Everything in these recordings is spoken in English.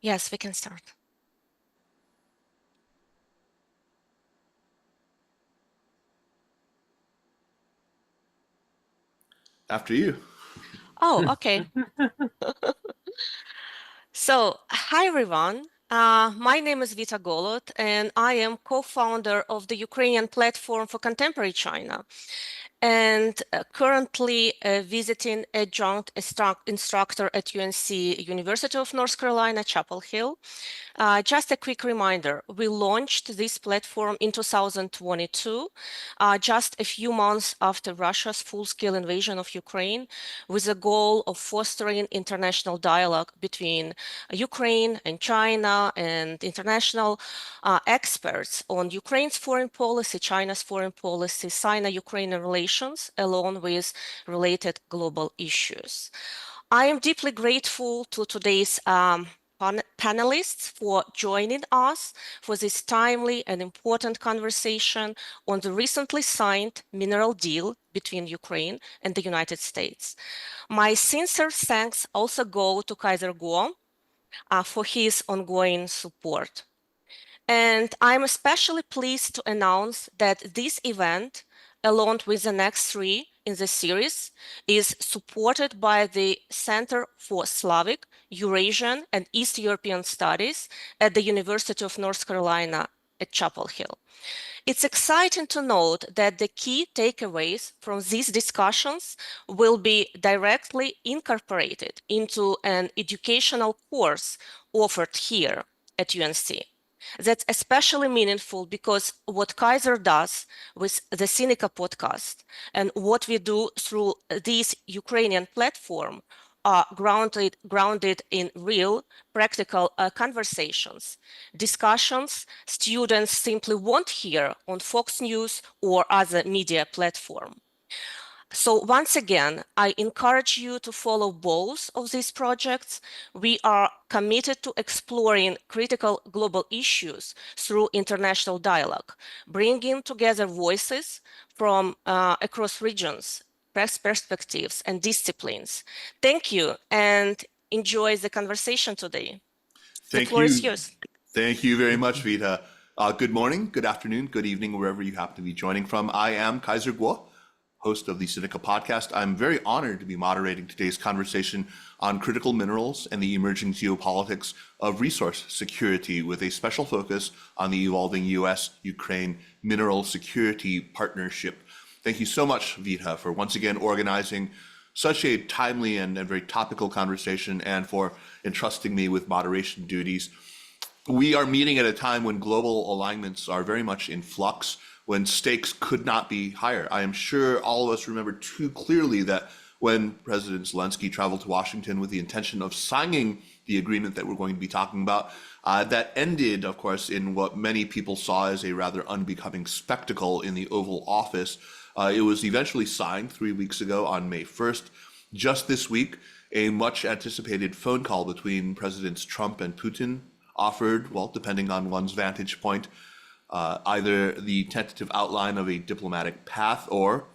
Yes, we can start. After you. Oh, okay. So, hi everyone. My name is Vita Golod, and I am co-founder of the Ukrainian platform for contemporary China, and currently visiting adjunct instructor at UNC, University of North Carolina, Chapel Hill. Just a quick reminder, we launched this platform in 2022, just a few months after Russia's full-scale invasion of Ukraine, with the goal of fostering international dialogue between Ukraine and China and international experts on Ukraine's foreign policy, China's foreign policy, Sino-Ukrainian relations, along with related global issues. I am deeply grateful to today's panelists for joining us for this timely and important conversation on the recently signed mineral deal between Ukraine and the United States. My sincere thanks also go to Kaiser for his ongoing support. And I'm especially pleased to announce that this event, along with the next three in the series, is supported by the Center for Slavic, Eurasian, and East European Studies at the University of North Carolina at Chapel Hill. It's exciting to note that the key takeaways from these discussions will be directly incorporated into an educational course offered here at UNC. That's especially meaningful because what Kaiser does with the Sinica podcast and what we do through this Ukrainian platform are grounded in real, practical conversations, discussions students simply won't hear on Fox News or other media platform. So once again, I encourage you to follow both of these projects. We are committed to exploring critical global issues through international dialogue, bringing together voices from across regions, perspectives, and disciplines. Thank you, and enjoy the conversation today. The Thank floor is you. yours. Thank you very much, Vita. Good morning, good afternoon, good evening, wherever you happen to be joining from. I am Kaiser Guo, host of the Sinica podcast. I'm very honored to be moderating today's conversation on critical minerals and the emerging geopolitics of resource security, with a special focus on the evolving US-Ukraine mineral security partnership. Thank you so much, Vita, for once again organizing such a timely and very topical conversation, and for entrusting me with moderation duties. We are meeting at a time when global alignments are very much in flux, when stakes could not be higher. I am sure all of us remember too clearly that when President Zelensky traveled to Washington with the intention of signing the agreement that we're going to be talking about, that ended, of course, in what many people saw as a rather unbecoming spectacle in the Oval Office. It was eventually signed 3 weeks ago on May 1st. Just this week, a much anticipated phone call between Presidents Trump and Putin offered, well, depending on one's vantage point, either the tentative outline of a diplomatic path or,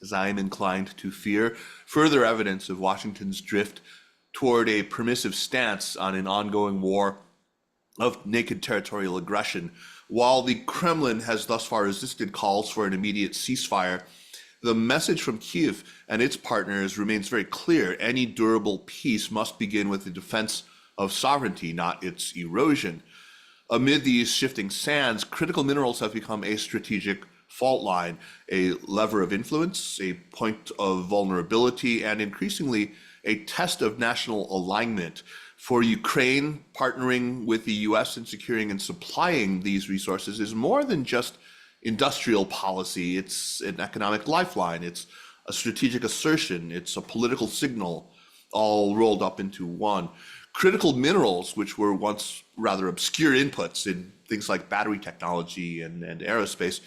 as I am inclined to fear, further evidence of Washington's drift toward a permissive stance on an ongoing war of naked territorial aggression. While the Kremlin has thus far resisted calls for an immediate ceasefire, the message from Kyiv and its partners remains very clear. Any durable peace must begin with the defense of sovereignty, not its erosion. Amid these shifting sands, critical minerals have become a strategic fault line, a lever of influence, a point of vulnerability, and increasingly a test of national alignment. For Ukraine, partnering with the US in securing and supplying these resources is more than just industrial policy. It's an economic lifeline. It's a strategic assertion. It's a political signal, all rolled up into one. Critical minerals, which were once rather obscure inputs in things like battery technology and aerospace,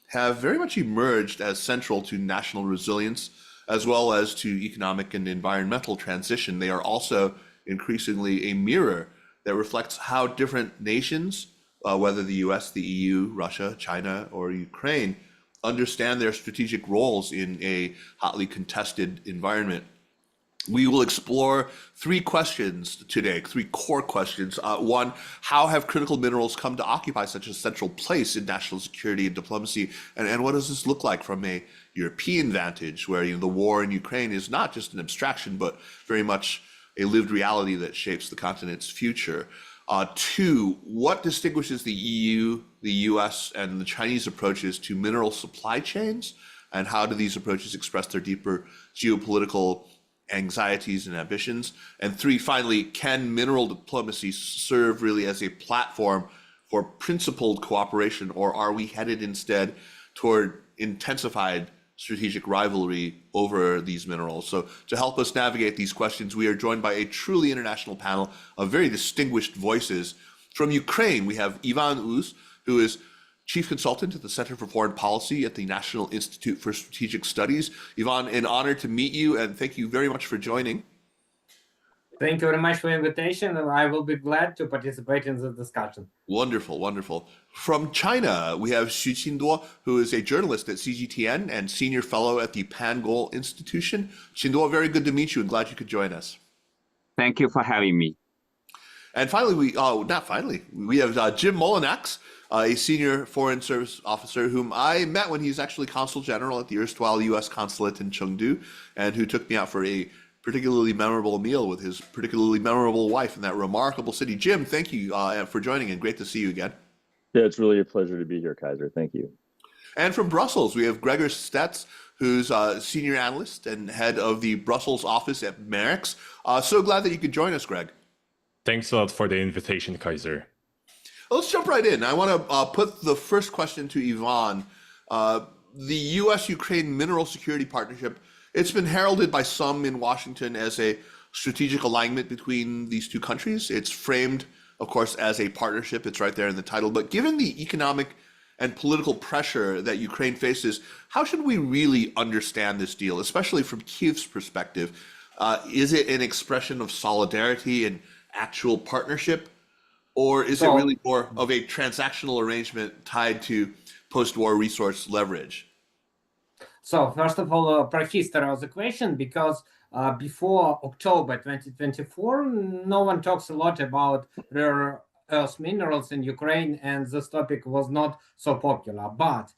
have very much emerged as central to national resilience as well as to economic and environmental transition. They are also increasingly a mirror that reflects how different nations, whether the US, the EU, Russia, China, or Ukraine, understand their strategic roles in a hotly contested environment. We will explore three questions today, three core questions. One, how have critical minerals come to occupy such a central place in national security and diplomacy? And what does this look like from a European vantage, where the war in Ukraine is not just an abstraction, but very much a lived reality that shapes the continent's future? Two, what distinguishes the EU, the US, and the Chinese approaches to mineral supply chains? And how do these approaches express their deeper geopolitical anxieties and ambitions? And three, finally, can mineral diplomacy serve really as a platform for principled cooperation, or are we headed instead toward intensified strategic rivalry over these minerals? So to help us navigate these questions, we are joined by a truly international panel of very distinguished voices. From Ukraine, we have Ivan Uz, who is Chief Consultant at the Center for Foreign Policy at the National Institute for Strategic Studies. Ivan, an honor to meet you, and thank you very much for joining. Thank you very much for the invitation, and I will be glad to participate in the discussion. Wonderful, wonderful. From China, we have Qinduo, who is a journalist at CGTN and senior fellow at the Pangoal Institution. Qinduo, very good to meet you and glad you could join us. Thank you for having me. And finally, we have Jim Mullinax, a senior foreign service officer whom I met when he was actually consul general at the erstwhile U.S. consulate in Chengdu, and who took me out for a particularly memorable meal with his particularly memorable wife in that remarkable city. Jim, thank you for joining, and great to see you again. Yeah, it's really a pleasure to be here, Kaiser. Thank you. And from Brussels, we have Grzegorz Stec, who's a senior analyst and head of the Brussels office at MERICS. So glad that you could join us, Greg. Thanks a lot for the invitation, Kaiser. Let's jump right in. I want to put the first question to Ivan. The U.S.-Ukraine mineral security partnership, it's been heralded by some in Washington as a strategic alignment between these two countries. It's framed, of course, as a partnership. It's right there in the title. But given the economic and political pressure that Ukraine faces, how should we really understand this deal, especially from Kyiv's perspective? Is it an expression of solidarity and actual partnership, or is it really more of a transactional arrangement tied to post-war resource leverage? So first of all, prehistory of the question, because before October 2024, no one talks a lot about rare earth minerals in Ukraine, and this topic was not so popular. But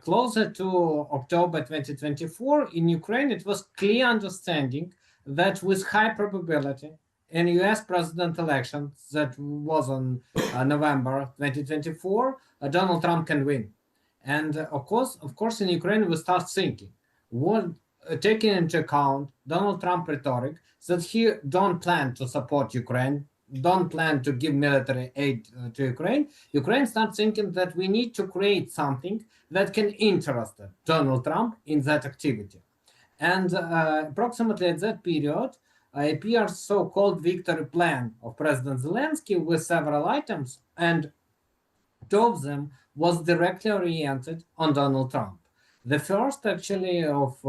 closer to October 2024, in Ukraine, it was clear understanding that with high probability, in US president election that was on November 2024, Donald Trump can win. And of course, in Ukraine, we start thinking, taking into account Donald Trump rhetoric that he don't plan to support Ukraine, don't plan to give military aid to Ukraine. Ukraine starts thinking that we need to create something that can interest Donald Trump in that activity. And approximately at that period, appears so-called victory plan of President Zelensky with several items, and two of them was directly oriented on Donald Trump. The first, actually, of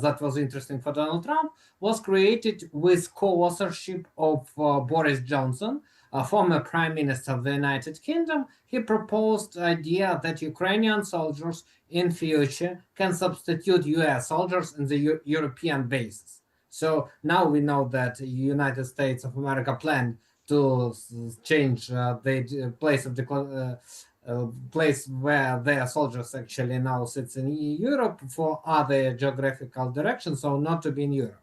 that was interesting for Donald Trump was created with co-authorship of Boris Johnson, former Prime Minister of the United Kingdom. He proposed the idea that Ukrainian soldiers in future can substitute US soldiers in the European bases. So now we know that the United States of America planned to change the place of the place where their soldiers actually now sits in Europe for other geographical directions, so not to be in Europe.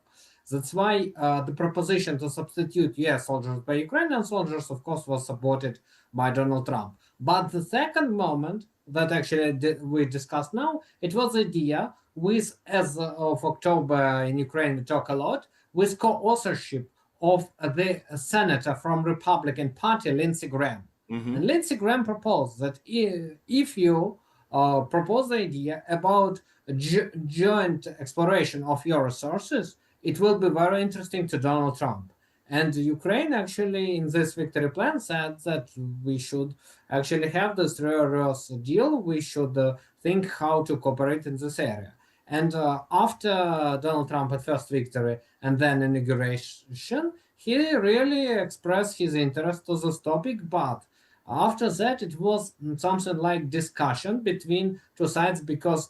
That's why the proposition to substitute US soldiers by Ukrainian soldiers, of course, was supported by Donald Trump. But the second moment that actually we discussed now, it was the idea with, as of October in Ukraine, we talk a lot, with co-authorship of the senator from Republican Party, Lindsey Graham. Mm-hmm. And Lindsey Graham proposed that if you propose the idea about joint exploration of your resources, it will be very interesting to Donald Trump. And Ukraine actually in this victory plan said that we should actually have this rare earth deal. We should think how to cooperate in this area. And after Donald Trump had first victory and then inauguration, he really expressed his interest to this topic. But after that, it was something like discussion between two sides, because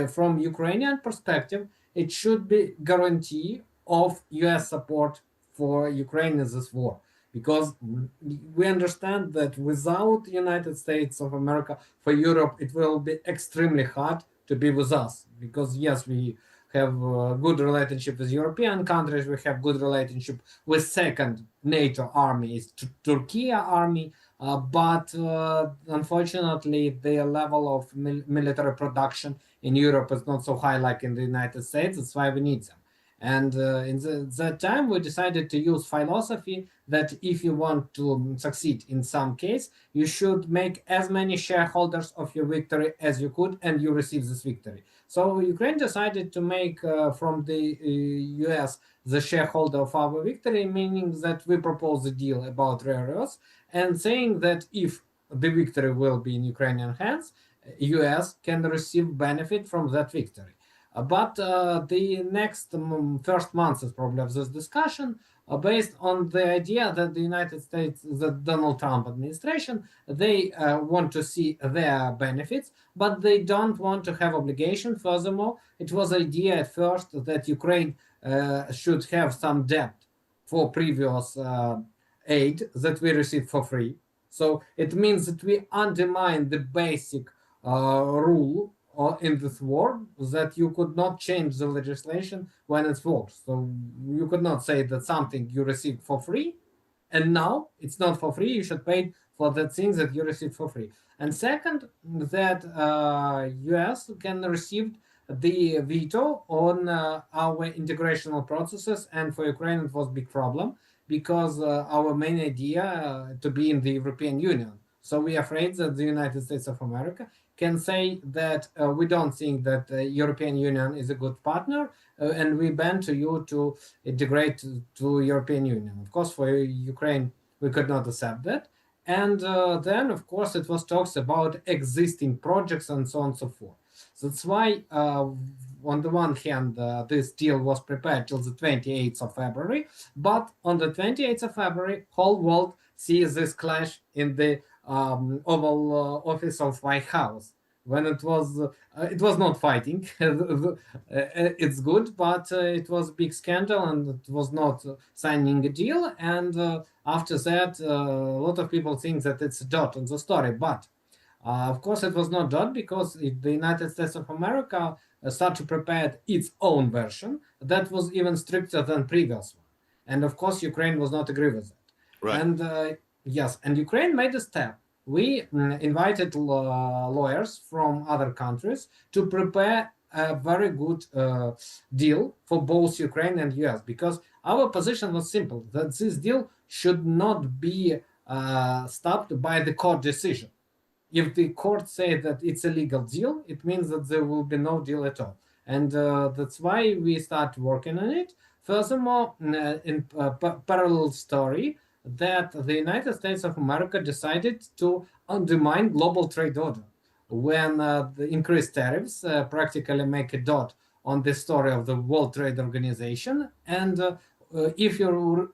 from Ukrainian perspective, it should be guarantee of US support for Ukraine in this war. Because we understand that without United States of America, for Europe, it will be extremely hard to be with us. Because yes, we have a good relationship with European countries, we have good relationship with second NATO army, is Turkey army, but unfortunately the level of military production in Europe is not so high like in the United States. That's why we need them. And in that time, we decided to use philosophy that if you want to succeed in some case, you should make as many shareholders of your victory as you could, and you receive this victory. So Ukraine decided to make from the US the shareholder of our victory, meaning that we propose a deal about rare earths and saying that if the victory will be in Ukrainian hands, US can receive benefit from that victory. But the next first months is probably of this discussion based on the idea that the United States, the Donald Trump administration, they want to see their benefits, but they don't want to have obligation. Furthermore, it was idea at first that Ukraine should have some debt for previous aid that we received for free. So it means that we undermine the basic rule in this war, that you could not change the legislation when it works. So you could not say that something you received for free, and now it's not for free, you should pay for that thing that you received for free. And second, that US can receive the veto on our integrational processes, and for Ukraine it was a big problem because our main idea to be in the European Union. So we are afraid that the United States of America can say that we don't think that the European Union is a good partner, and we ban to you to integrate to European Union. Of course, for Ukraine, we could not accept that. And then, of course, it was talks about existing projects and so on and so forth. So that's why, on the one hand, this deal was prepared till the 28th of February, but on the 28th of February, whole world sees this clash in the Oval Office of White House. When it was not fighting. It's good, but it was a big scandal, and it was not signing a deal. And after that, a lot of people think that it's a dot on the story. But of course, it was not dot, because the United States of America started to prepare its own version that was even stricter than previous one. And of course, Ukraine was not agree with that. Right. And yes, and Ukraine made a step. We invited lawyers from other countries to prepare a very good deal for both Ukraine and US, because our position was simple, that this deal should not be stopped by the court decision. If the court say that it's a legal deal, it means that there will be no deal at all. And that's why we start working on it. Furthermore, in parallel story, that the United States of America decided to undermine global trade order when the increased tariffs practically make a dot on the story of the World Trade Organization. And if you're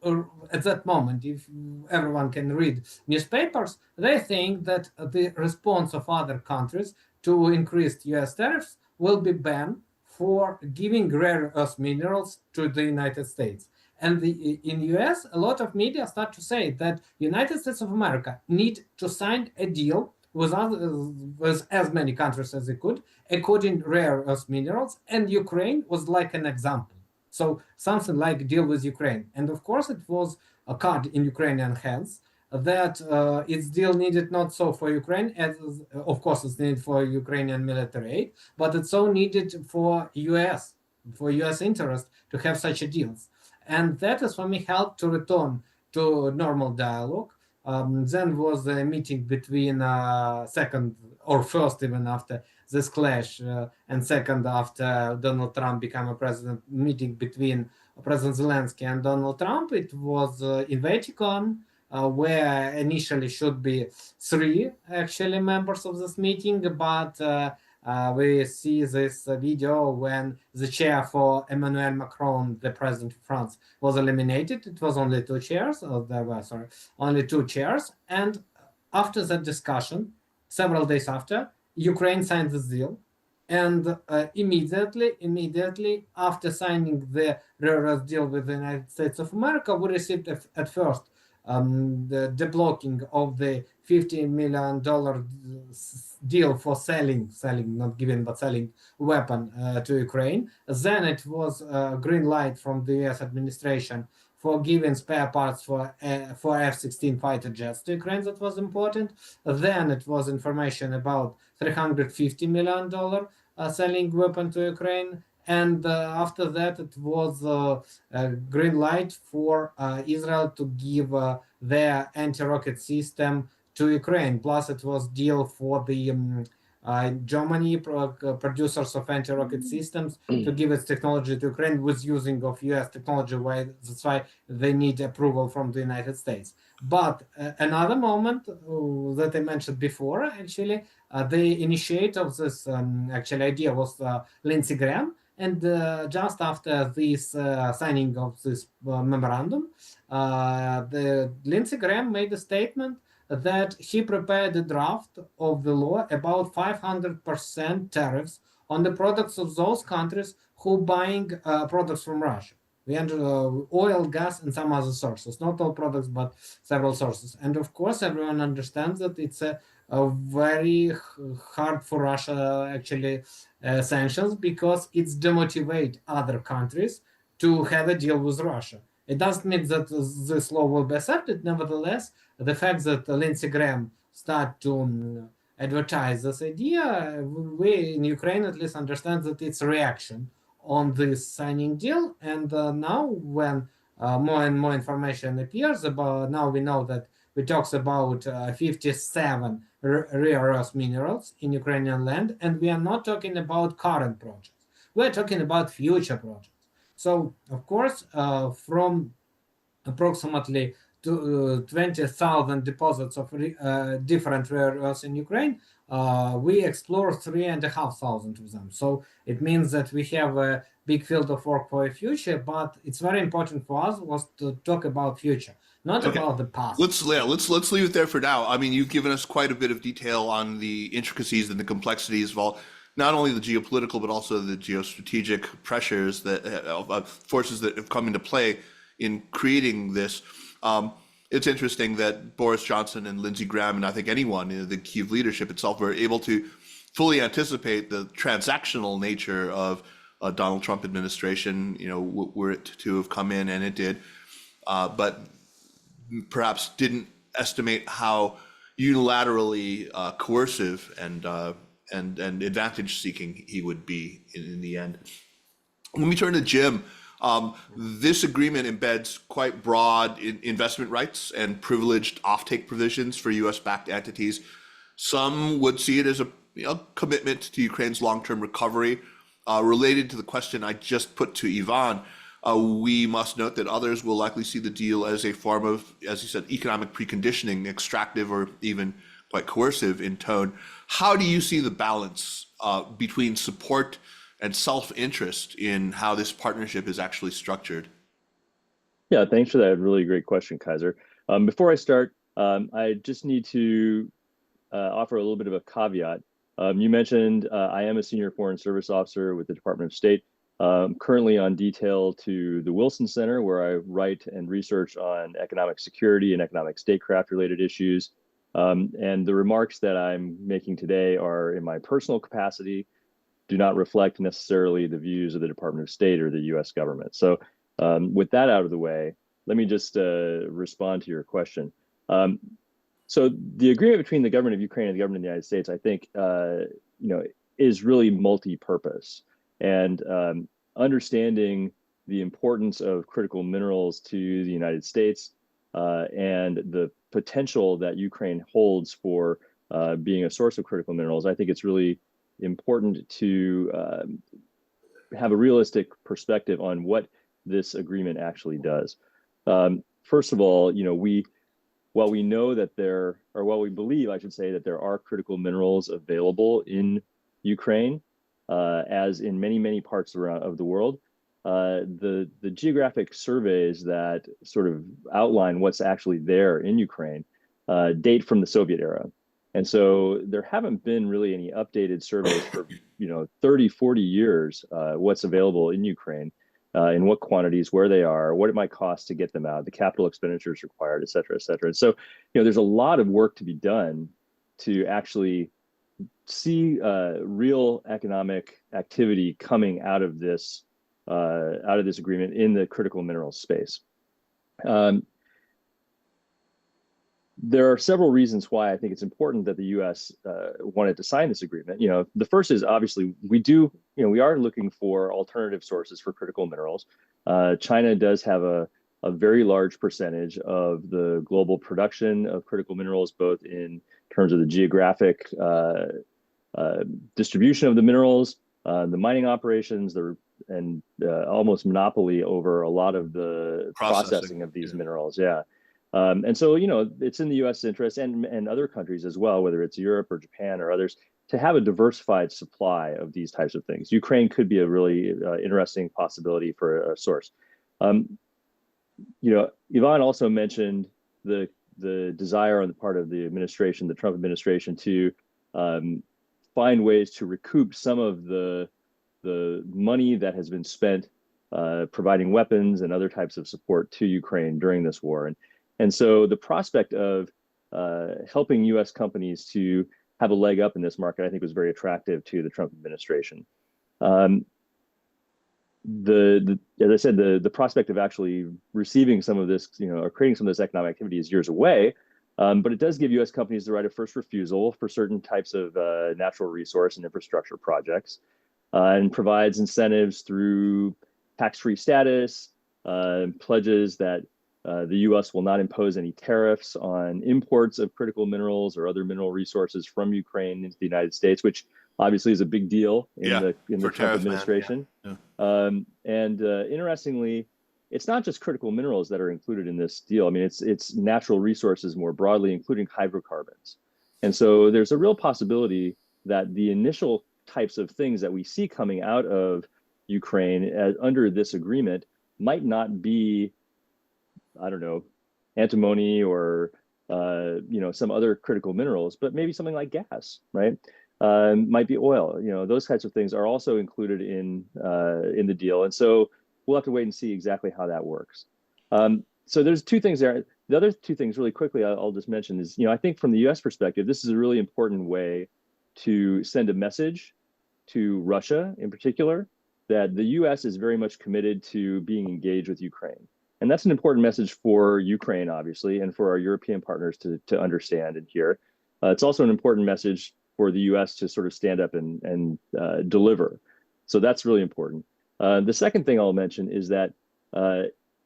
at that moment, if everyone can read newspapers, they think that the response of other countries to increased US tariffs will be banned for giving rare earth minerals to the United States. And in US, a lot of media start to say that United States of America need to sign a deal with as many countries as they could, according rare earth minerals, and Ukraine was like an example. So something like deal with Ukraine. And of course, it was a card in Ukrainian hands that its deal needed not so for Ukraine, as of course it's needed for Ukrainian military aid, but it's so needed for US interest to have such a deals. And that is for me helped to return to normal dialogue. Then was a meeting between second or first, even after this clash, and second after Donald Trump became a president, meeting between President Zelensky and Donald Trump. It was in Vatican, where initially should be 3 actually members of this meeting, but we see this video when the chair for Emmanuel Macron, the president of France, was eliminated. It was only 2 chairs, or there were, only 2 chairs. And after that discussion, several days after, Ukraine signed this deal. And immediately after signing the rare earth deal with the United States of America, we received at first the deblocking of the $50 million deal for selling, not giving, but selling weapon to Ukraine. Then it was a green light from the US administration for giving spare parts for F-16 fighter jets to Ukraine. That was important. Then it was information about $350 million selling weapon to Ukraine. And after that, it was a green light for Israel to give their anti-rocket system to Ukraine. Plus, it was deal for the Germany producers of anti-rocket systems to give its technology to Ukraine with using of US technology. That's why they need approval from the United States. But another moment that I mentioned before, actually, the initiator of this actual idea was Lindsey Graham. And just after this signing of this memorandum, the Lindsey Graham made a statement that he prepared a draft of the law about 500% tariffs on the products of those countries who buying products from Russia. We enter oil, gas, and some other sources. Not all products, but several sources. And of course, everyone understands that it's a very hard for Russia actually sanctions because it's demotivate other countries to have a deal with Russia. It doesn't mean that this law will be accepted. Nevertheless, the fact that Lindsey Graham start to advertise this idea, we in Ukraine at least understand that it's a reaction on this signing deal. And now when more and more information appears about, now we know that we talks about 57 rare earth minerals in Ukrainian land, and we are not talking about current projects. We're talking about future projects. So, of course, from approximately 20,000 deposits of different rare earths in Ukraine, we explore 3,500 of them. So it means that we have a big field of work for the future, but it's very important for us was to talk about future, not about the past. Let's leave it there for now. I mean, you've given us quite a bit of detail on the intricacies and the complexities of all, not only the geopolitical but also the geostrategic pressures that forces that have come into play in creating this. It's interesting that Boris Johnson and Lindsey Graham, and I think anyone in the Kyiv leadership itself, were able to fully anticipate the transactional nature of a Donald Trump administration, were it to have come in, and it did, but perhaps didn't estimate how unilaterally coercive and advantage-seeking he would be in the end. Let me turn to Jim. This agreement embeds quite broad investment rights and privileged offtake provisions for U.S.-backed entities. Some would see it as a commitment to Ukraine's long-term recovery. Related to the question I just put to Ivan, we must note that others will likely see the deal as a form of, as you said, economic preconditioning, extractive or even quite coercive in tone. How do you see the balance between support and self-interest in how this partnership is actually structured? Yeah, thanks for that really great question, Kaiser. Before I start, I just need to offer a little bit of a caveat. You mentioned I am a senior foreign service officer with the Department of State, currently on detail to the Wilson Center, where I write and research on economic security and economic statecraft related issues. And the remarks that I'm making today are in my personal capacity, do not reflect necessarily the views of the Department of State or the US government. So with that out of the way, let me just respond to your question. So the agreement between the government of Ukraine and the government of the United States, I think, is really multi-purpose. And understanding the importance of critical minerals to the United States and the potential that Ukraine holds for being a source of critical minerals, I think it's really important to have a realistic perspective on what this agreement actually does. First of all, while we know that while we believe, I should say, that there are critical minerals available in Ukraine, as in many, many parts of the world, the geographic surveys that sort of outline what's actually there in Ukraine date from the Soviet era. And so there haven't been really any updated surveys for 30, 40 years, what's available in Ukraine, in what quantities, where they are, what it might cost to get them out, the capital expenditures required, et cetera, et cetera. And so, there's a lot of work to be done to actually see real economic activity coming out of this agreement in the critical minerals space. There are several reasons why I think it's important that the U.S. Wanted to sign this agreement. The first is obviously we are looking for alternative sources for critical minerals. China does have a very large percentage of the global production of critical minerals, both in terms of the geographic distribution of the minerals, the mining operations, and almost monopoly over a lot of the processing of these minerals. Yeah. And so, it's in the U.S. interest and other countries as well, whether it's Europe or Japan or others, to have a diversified supply of these types of things. Ukraine could be a really interesting possibility for a source. Yvonne also mentioned the desire on the part of the administration, the Trump administration, to find ways to recoup some of the money that has been spent providing weapons and other types of support to Ukraine during this war. And so the prospect of helping U.S. companies to have a leg up in this market, I think, was very attractive to the Trump administration. As I said, the prospect of actually receiving some of this, or creating some of this economic activity is years away, but it does give U.S. companies the right of first refusal for certain types of natural resource and infrastructure projects, and provides incentives through tax-free status, pledges that the U.S. will not impose any tariffs on imports of critical minerals or other mineral resources from Ukraine into the United States, which obviously is a big deal in the Trump administration. Interestingly, it's not just critical minerals that are included in this deal. I mean, it's natural resources more broadly, including hydrocarbons. And so there's a real possibility that the initial types of things that we see coming out of Ukraine under this agreement might not be, I don't know, antimony or some other critical minerals, but maybe something like gas, right? Might be oil. Those types of things are also included in the deal, and so we'll have to wait and see exactly how that works. So there's two things there. The other two things, really quickly, I'll just mention is, I think from the U.S. perspective, this is a really important way to send a message to Russia, in particular, that the U.S. is very much committed to being engaged with Ukraine. And that's an important message for Ukraine, obviously, and for our European partners to understand and hear. It's also an important message for the U.S. to sort of stand up and deliver. So that's really important. The second thing I'll mention is that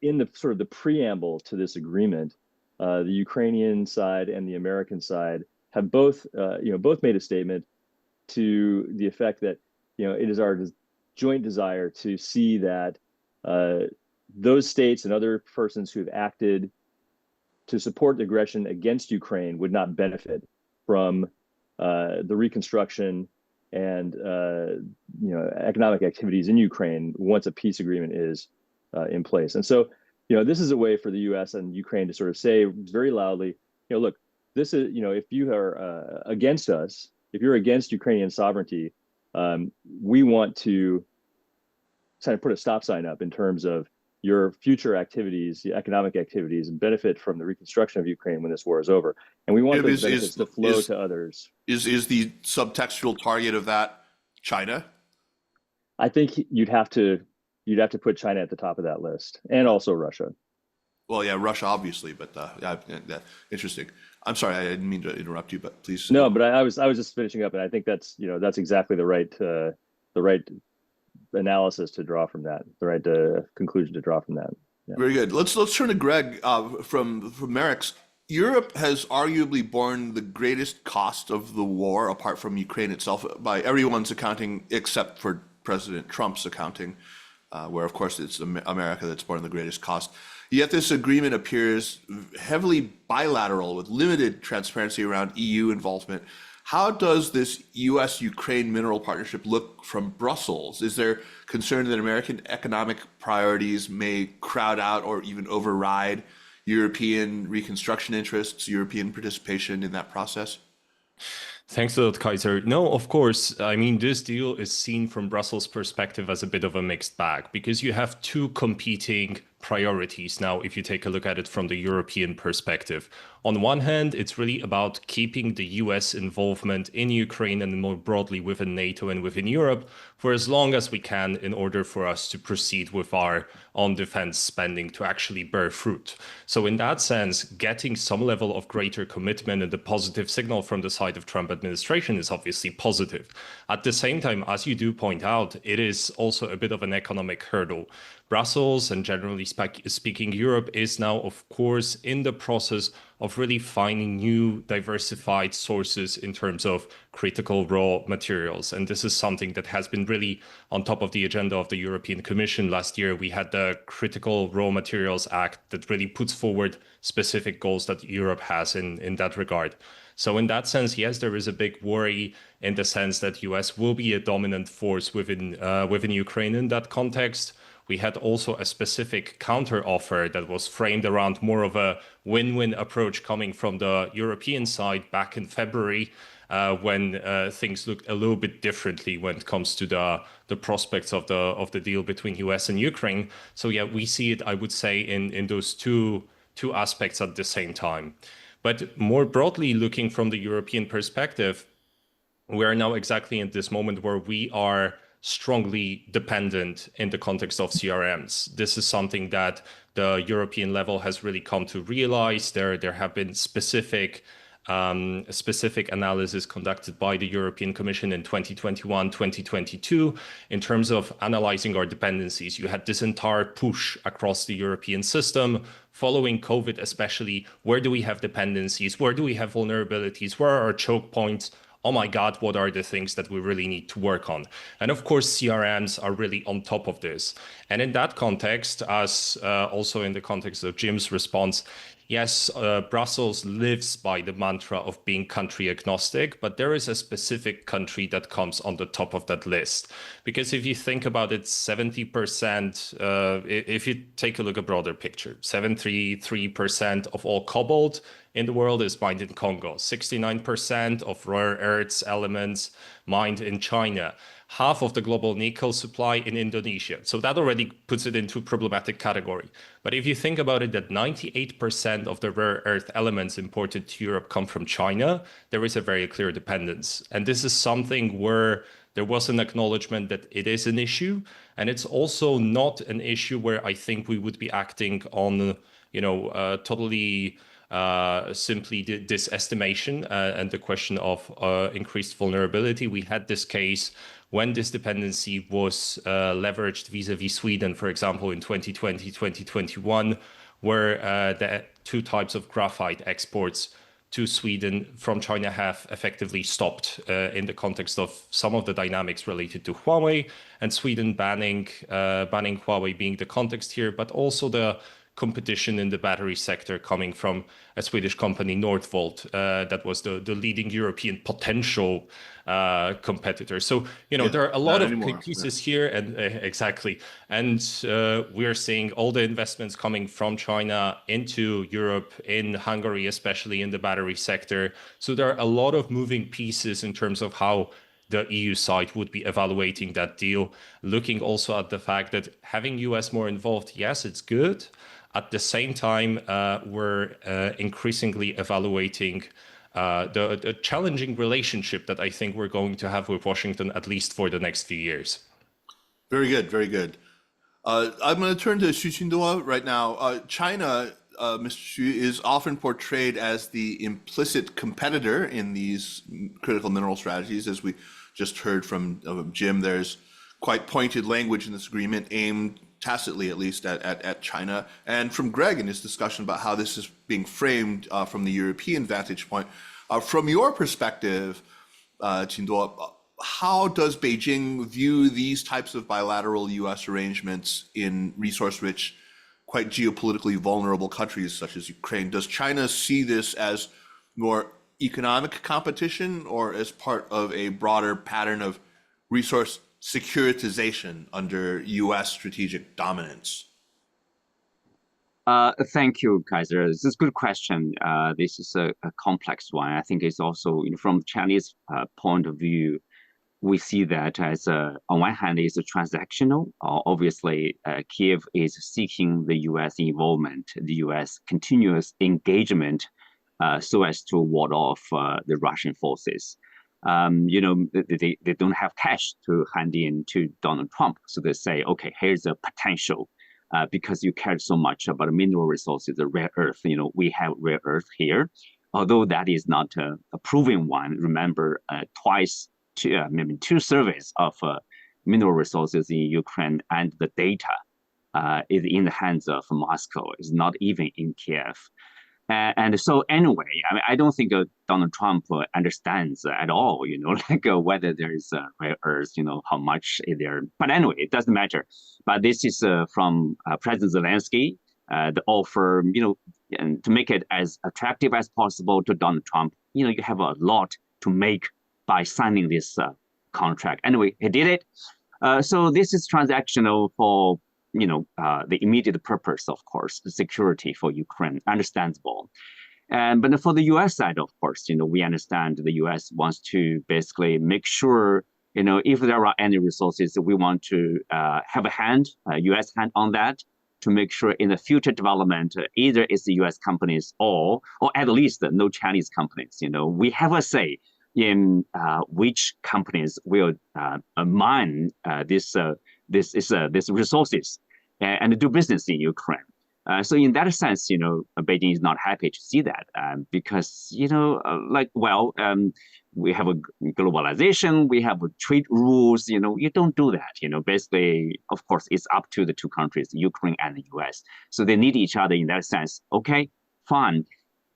in the sort of the preamble to this agreement, the Ukrainian side and the American side have both made a statement to the effect that it is our joint desire to see that those states and other persons who have acted to support the aggression against Ukraine would not benefit from the reconstruction and economic activities in Ukraine once a peace agreement is in place. And so, this is a way for the U.S. and Ukraine to sort of say very loudly, look, this is, if you are against us, if you're against Ukrainian sovereignty, we want to kind of put a stop sign up in terms of your future activities, the economic activities, and benefit from the reconstruction of Ukraine when this war is over. And we want those benefits to flow to others. Is the subtextual target of that China? I think you'd have to put China at the top of that list, and also Russia. Well, yeah, Russia, obviously, but interesting. I'm sorry, I didn't mean to interrupt you, but please. No, but I was just finishing up, and I think that's exactly the right analysis to draw from that, the right conclusion to draw from that. Yeah. Very good. Let's turn to Greg from MERICS. Europe has arguably borne the greatest cost of the war, apart from Ukraine itself, by everyone's accounting except for President Trump's accounting, where of course it's America that's borne the greatest cost. Yet this agreement appears heavily bilateral with limited transparency around EU involvement. How does this U.S.-Ukraine mineral partnership look from Brussels? Is there concern that American economic priorities may crowd out or even override European reconstruction interests, European participation in that process? Thanks a lot, Kaiser. No, of course. I mean, this deal is seen from Brussels' perspective as a bit of a mixed bag because you have two competing priorities now, if you take a look at it from the European perspective. On one hand, it's really about keeping the US involvement in Ukraine and more broadly within NATO and within Europe for as long as we can in order for us to proceed with our own defense spending to actually bear fruit. So in that sense, getting some level of greater commitment and the positive signal from the side of Trump administration is obviously positive. At the same time, as you do point out, it is also a bit of an economic hurdle. Brussels and generally speaking, Europe is now, of course, in the process of really finding new diversified sources in terms of critical raw materials. And this is something that has been really on top of the agenda of the European Commission. Last year, we had the Critical Raw Materials Act that really puts forward specific goals that Europe has in that regard. So in that sense, yes, there is a big worry in the sense that US will be a dominant force within Ukraine in that context. We had also a specific counteroffer that was framed around more of a win-win approach coming from the European side back in February, when things looked a little bit differently when it comes to the prospects of the deal between US and Ukraine. So yeah, we see it, I would say, in those two aspects at the same time. But more broadly, looking from the European perspective, we are now exactly in this moment where we are strongly dependent in the context of CRMs. This is something that the European level has really come to realize. There have been specific analysis conducted by the European Commission in 2021, 2022, in terms of analyzing our dependencies. You had this entire push across the European system following COVID, especially. Where do we have dependencies? Where do we have vulnerabilities? Where are our choke points? Oh my God, what are the things that we really need to work on? And of course, CRMs are really on top of this. And in that context, as also in the context of Jim's response, yes, Brussels lives by the mantra of being country agnostic, but there is a specific country that comes on the top of that list. Because if you think about it, 70%, if you take a look at a broader picture, 73% of all cobalt in the world is mined in Congo, 69% of rare earths elements mined in China, half of the global nickel supply in Indonesia. So that already puts it into a problematic category. But if you think about it, that 98% of the rare earth elements imported to Europe come from China, there is a very clear dependence. And this is something where there was an acknowledgement that it is an issue. And it's also not an issue where I think we would be acting on, totally simply this estimation and the question of increased vulnerability. We had this case when this dependency was leveraged vis-a-vis Sweden, for example, in 2020, 2021, where the two types of graphite exports to Sweden from China have effectively stopped in the context of some of the dynamics related to Huawei, and Sweden banning Huawei being the context here, but also the competition in the battery sector coming from a Swedish company, Northvolt, that was the leading European potential competitor. So, there are a lot of pieces here, and exactly. And we're seeing all the investments coming from China into Europe, in Hungary, especially in the battery sector. So there are a lot of moving pieces in terms of how the EU side would be evaluating that deal, looking also at the fact that having US more involved, yes, it's good. At the same time, we're increasingly evaluating the challenging relationship that I think we're going to have with Washington, at least for the next few years. Very good, very good. I'm going to turn to Qinduo right now. China, Mr. Xu, is often portrayed as the implicit competitor in these critical mineral strategies. As we just heard from Jim, there's quite pointed language in this agreement aimed tacitly, at least, at China. And from Greg in his discussion about how this is being framed from the European vantage point. From your perspective, Qinduo, how does Beijing view these types of bilateral U.S. arrangements in resource-rich, quite geopolitically vulnerable countries such as Ukraine? Does China see this as more economic competition or as part of a broader pattern of resource securitization under U.S. strategic dominance? Thank you, Kaiser. This is a good question. This is a complex one. I think it's also, from Chinese point of view, we see that as on one hand, it's a transactional. Obviously, Kiev is seeking the U.S. involvement, the U.S. continuous engagement, so as to ward off the Russian forces. They don't have cash to hand in to Donald Trump, so they say, okay, here's a potential. Because you cared so much about mineral resources, the rare earth. We have rare earth here, although that is not a proven one. Remember, maybe two surveys of mineral resources in Ukraine, and the data is in the hands of Moscow. It's not even in Kiev. And so anyway, I don't think Donald Trump understands at all, whether there's rare earth, how much is there. But anyway, it doesn't matter. But this is from President Zelensky, the offer, and to make it as attractive as possible to Donald Trump. You have a lot to make by signing this contract. Anyway, he did it. So this is transactional for the immediate purpose, of course, the security for Ukraine, understandable. But for the U.S. side, of course, we understand the U.S. wants to basically make sure, if there are any resources, we want to have a U.S. hand on that to make sure in the future development, either it's the U.S. companies or at least no Chinese companies. We have a say in which companies will mine this resources and do business in Ukraine. So in that sense, Beijing is not happy to see that because, we have a globalization, we have trade rules, you don't do that. Basically, of course, it's up to the two countries, Ukraine and the US. So they need each other in that sense. Okay, fine.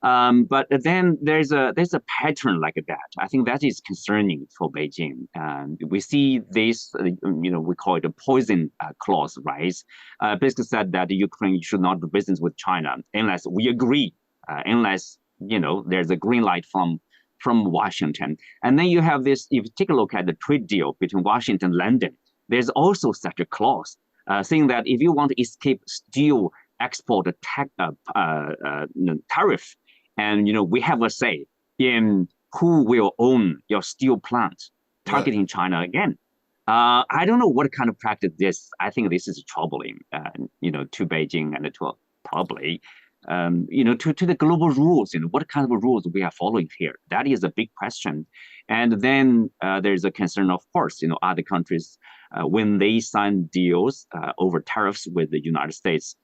But then there's a pattern like that. I think that is concerning for Beijing. We see this, we call it a poison clause, right? Basically said that Ukraine should not do business with China unless we agree, unless there's a green light from Washington. And then you have this. If you take a look at the trade deal between Washington and London, there's also such a clause saying that if you want to escape steel export tariff. And we have a say in who will own your steel plant, targeting China again. I don't know what kind of practice this. I think this is troubling, to Beijing and to probably, to the global rules. What kind of rules we are following here? That is a big question. And then there's a concern, of course. Other countries when they sign deals over tariffs with the United States.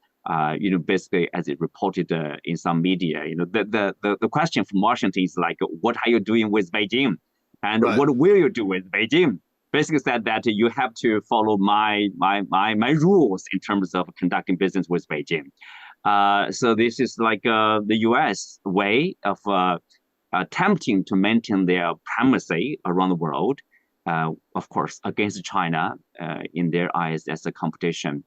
Basically, as it reported in some media, the question from Washington is like, what are you doing with Beijing? And what will you do with Beijing? Basically said that you have to follow my rules in terms of conducting business with Beijing. So this is like the U.S. way of attempting to maintain their primacy around the world, of course, against China in their eyes as a competition.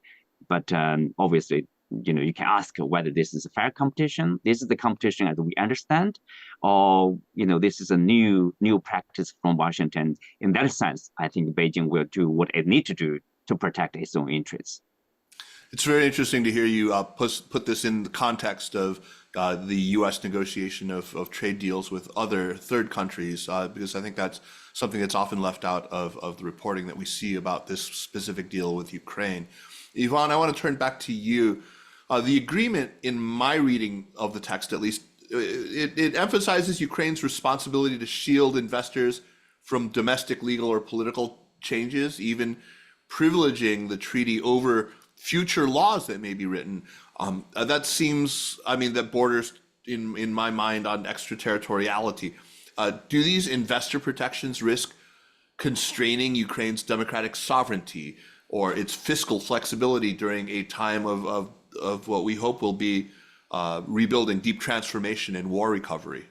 But obviously, you can ask whether this is a fair competition. This is the competition as we understand, or this is a new practice from Washington. In that sense, I think Beijing will do what it needs to do to protect its own interests. It's very interesting to hear you put this in the context of the U.S. negotiation of trade deals with other third countries, because I think that's something that's often left out of the reporting that we see about this specific deal with Ukraine. Yvonne, I want to turn back to you. The agreement, in my reading of the text at least, it emphasizes Ukraine's responsibility to shield investors from domestic, legal, or political changes, even privileging the treaty over future laws that may be written. That seems, that borders, in my mind, on extraterritoriality. Do these investor protections risk constraining Ukraine's democratic sovereignty or its fiscal flexibility during a time of what we hope will be rebuilding, deep transformation, and war recovery?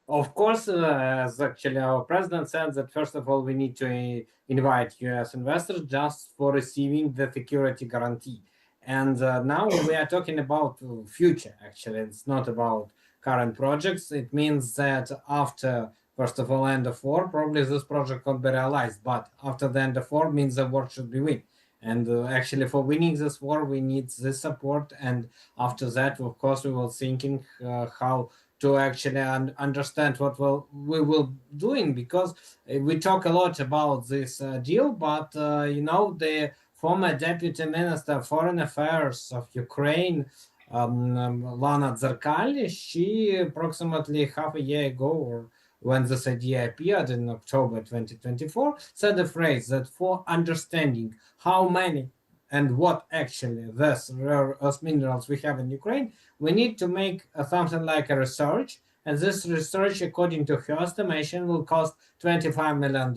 Of course, as actually our president said, that first of all, we need to invite US investors just for receiving the security guarantee. And now we are talking about future, actually. It's not about current projects. It means that after, first of all, end of war, probably this project can't be realized. But after the end of war means the war should be win. And actually, for winning this war, we need this support. And after that, of course, we were thinking how to actually understand what we will doing, because we talk a lot about this deal, but the former deputy minister of foreign affairs of Ukraine, Lana Dzerkali, she approximately half a year ago, or when this idea appeared in October 2024, said a phrase that for understanding how many and what actually this rare earth minerals we have in Ukraine, we need to make something like a research. And this research, according to her estimation, will cost $25 million.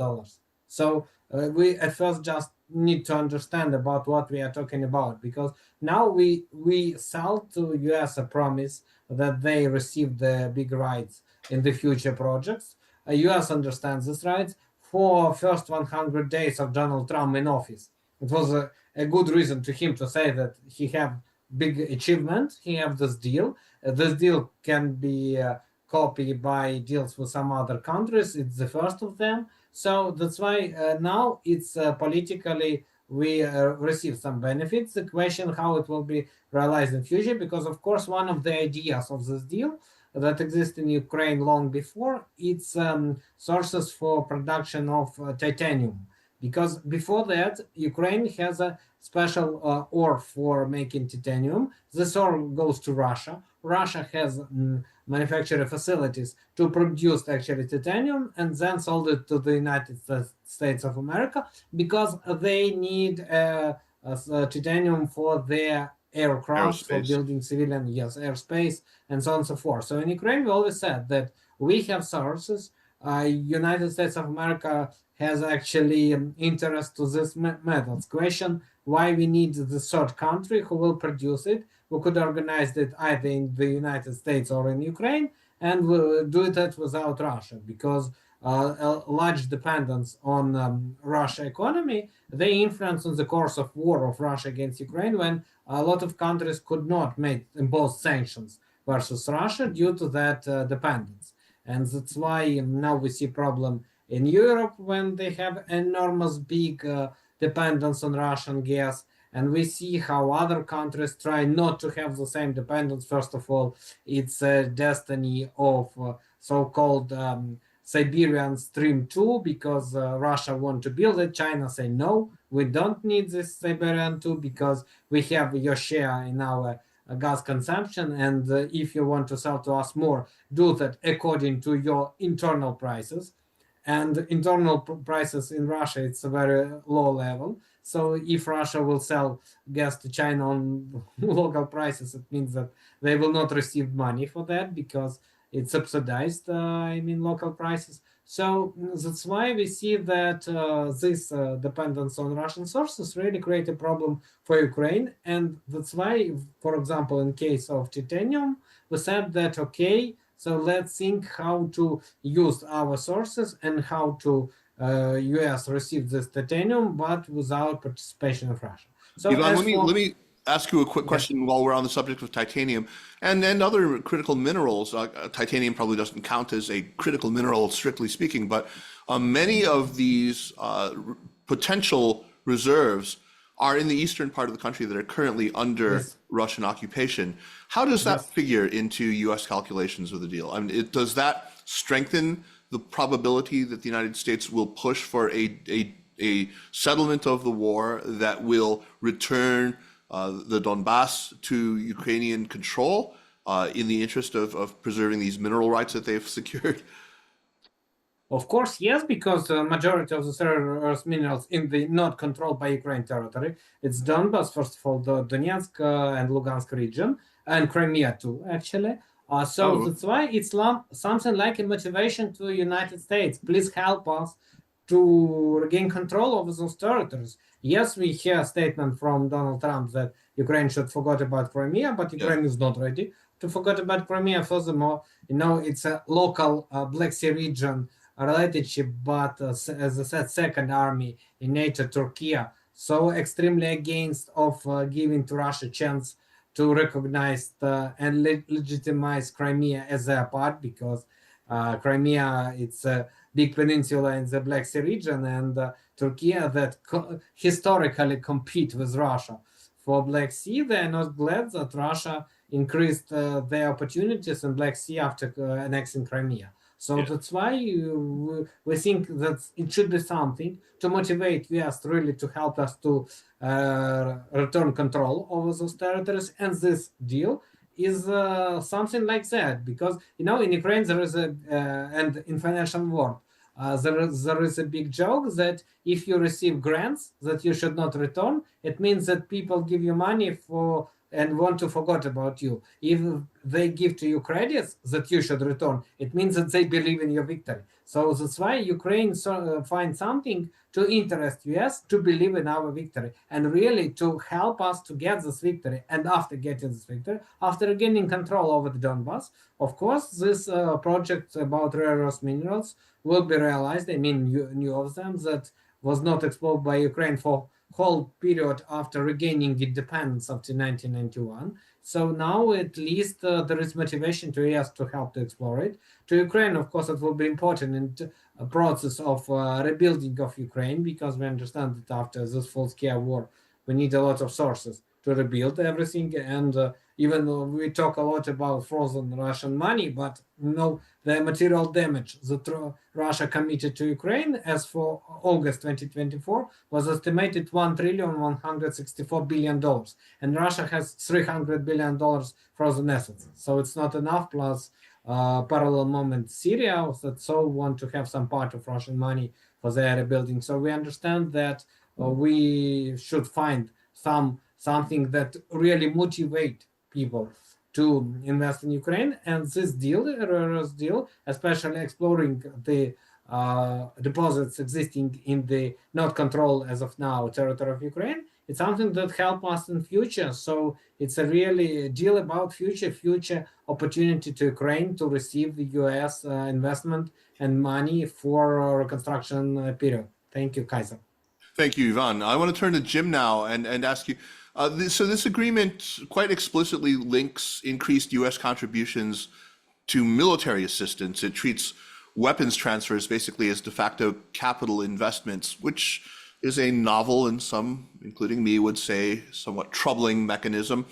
So we at first just need to understand about what we are talking about, because now we sell to US a promise that they receive the big rights in the future projects. US understands this rights for first 100 days of Donald Trump in office. It was a good reason to him to say that he have big achievement, he have this deal. This deal can be copied by deals with some other countries. It's the first of them. So that's why now it's politically we receive some benefits. The question how it will be realized in future, because of course one of the ideas of this deal that exists in Ukraine long before, it's sources for production of titanium. Because before that, Ukraine has a special ore for making titanium. This ore goes to Russia. Russia has manufacturing facilities to produce actually titanium and then sold it to the United States of America, because they need titanium for their aircraft, for building civilian airspace, and so on and so forth. So in Ukraine, we always said that we have sources. United States of America has actually interest to this metals. Question why we need the third country who will produce it. We could organize it either in the United States or in Ukraine, and we'll do it without Russia, because a large dependence on Russia economy, they influence on the course of war of Russia against Ukraine, when a lot of countries could not impose sanctions versus Russia due to that dependence. And that's why now we see problem in Europe when they have enormous big dependence on Russian gas. And we see how other countries try not to have the same dependence. First of all, it's a destiny of so-called Siberian Stream 2, because Russia want to build it. China say, no, we don't need this Siberian 2 because we have your share in our gas consumption. And if you want to sell to us more, do that according to your internal prices. And internal prices in Russia, it's a very low level. So if Russia will sell gas to China on local prices, it means that they will not receive money for that, because it's subsidized, local prices. So that's why we see that this dependence on Russian sources really create a problem for Ukraine. And that's why, for example, in case of titanium, we said that, okay, so let's think how to use our sources and how to US receive this titanium, but without participation of Russia. So Ivan, let me ask you a quick question while we're on the subject of titanium and other critical minerals. Titanium probably doesn't count as a critical mineral, strictly speaking, but many of these potential reserves are in the eastern part of the country that are currently under Russian occupation. How does that figure into U.S. calculations of the deal? I mean, does that strengthen the probability that the United States will push for a settlement of the war that will return the Donbass to Ukrainian control in the interest of preserving these mineral rights that they've secured? Of course, yes, because the majority of the rare earth minerals in the not controlled by Ukraine territory, it's Donbass, first of all, the Donetsk and Lugansk region, and Crimea too, actually. That's why it's something like a motivation to the United States. Please help us to regain control over those territories. Yes, we hear a statement from Donald Trump that Ukraine should forget about Crimea, but Ukraine is not ready to forget about Crimea. Furthermore, it's a local Black Sea region relationship, but as I said, second army in NATO, Turkey, so extremely against of giving to Russia a chance to recognize and legitimize Crimea as their part, because Crimea, it's big peninsula in the Black Sea region, and Turkey that historically compete with Russia for Black Sea. They are not glad that Russia increased their opportunities in Black Sea after annexing Crimea. So that's why we think that it should be something to motivate US really to help us to return control over those territories. And this deal is something like that, because in Ukraine there is a and in financial world there is a big joke that if you receive grants that you should not return, it means that people give you money for and want to forget about you. If they give to you credits that you should return, it means that they believe in your victory. So that's why Ukraine finds something to interest US to believe in our victory and really to help us to get this victory. And after getting this victory, after gaining control over the Donbass, of course, this project about rare earth minerals will be realized. I mean, you knew of them that was not explored by Ukraine for whole period after regaining independence after 1991. So now at least there is motivation to US to help to explore it. To Ukraine, of course, it will be important in a process of rebuilding of Ukraine, because we understand that after this full-scale war, we need a lot of sources to rebuild everything. And even though we talk a lot about frozen Russian money, but the material damage that Russia committed to Ukraine as for August 2024 was estimated $1.164 trillion, and Russia has $300 billion frozen assets. So it's not enough. Plus parallel moment Syria that so want to have some part of Russian money for their rebuilding. So we understand that we should find something that really motivate people to invest in Ukraine. And this deal, especially exploring the deposits existing in the not controlled as of now territory of Ukraine, it's something that help us in future. So it's a really deal about future opportunity to Ukraine to receive the US investment and money for reconstruction period. Thank you, Kaiser. Thank you, Ivan. I want to turn to Jim now and ask you, so this agreement quite explicitly links increased U.S. contributions to military assistance. It treats weapons transfers basically as de facto capital investments, which is a novel and some, including me, would say somewhat troubling mechanism.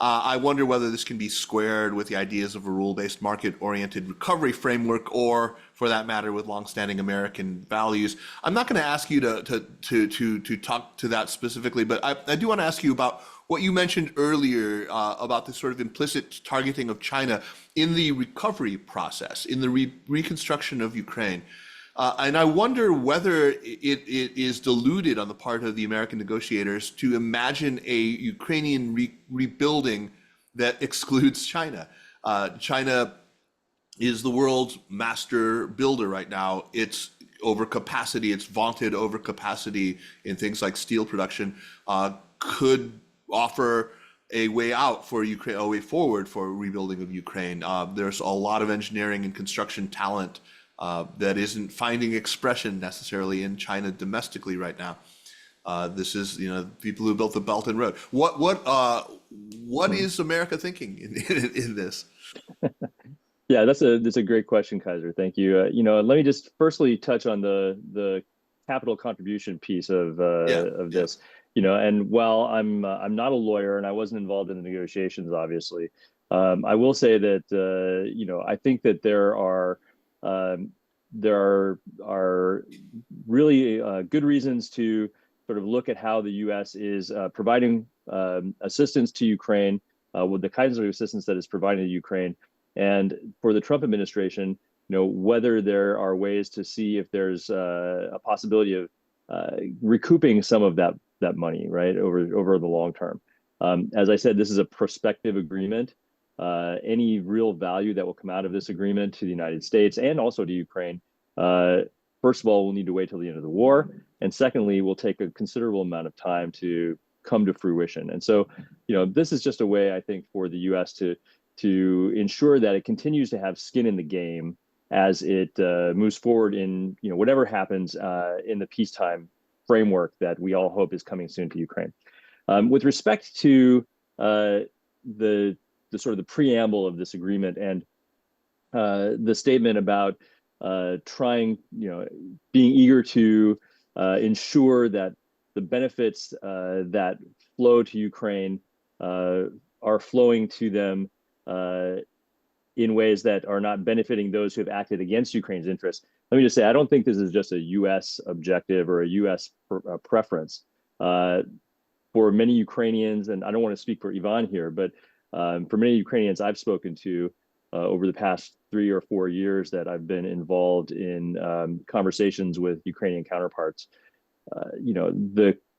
I wonder whether this can be squared with the ideas of a rule-based market-oriented recovery framework, or for that matter, with longstanding American values. I'm not going to ask you to talk to that specifically, but I do want to ask you about what you mentioned earlier about this sort of implicit targeting of China in the recovery process, in the reconstruction of Ukraine. And I wonder whether it is deluded on the part of the American negotiators to imagine a Ukrainian rebuilding that excludes China. China is the world's master builder right now. It's overcapacity, it's vaunted overcapacity in things like steel production, could offer a way out for Ukraine, a way forward for rebuilding of Ukraine. There's a lot of engineering and construction talent that isn't finding expression necessarily in China domestically right now. This is, people who built the Belt and Road. What is America thinking in this? Yeah, that's a great question, Kaiser. Thank you. Let me just firstly touch on the capital contribution piece of this. And while I'm not a lawyer and I wasn't involved in the negotiations, obviously, I will say that I think that there are really good reasons to sort of look at how the U.S. is providing assistance to Ukraine with the kinds of assistance that is provided to Ukraine, and for the Trump administration, whether there are ways to see if there's a possibility of recouping some of that money, right, over the long term. As I said, this is a prospective agreement. Any real value that will come out of this agreement to the United States and also to Ukraine, first of all, we'll need to wait till the end of the war. And secondly, will take a considerable amount of time to come to fruition. And so, this is just a way, I think, for the U.S. to ensure that it continues to have skin in the game as it moves forward in, whatever happens in the peacetime framework that we all hope is coming soon to Ukraine. With respect to the sort of the preamble of this agreement and the statement about trying, being eager to ensure that the benefits that flow to Ukraine are flowing to them in ways that are not benefiting those who have acted against Ukraine's interests. Let me just say, I don't think this is just a U.S. objective or a U.S. preference. For many Ukrainians, and I don't want to speak for Ivan here, but for many Ukrainians I've spoken to over the past 3 or 4 years that I've been involved in conversations with Ukrainian counterparts,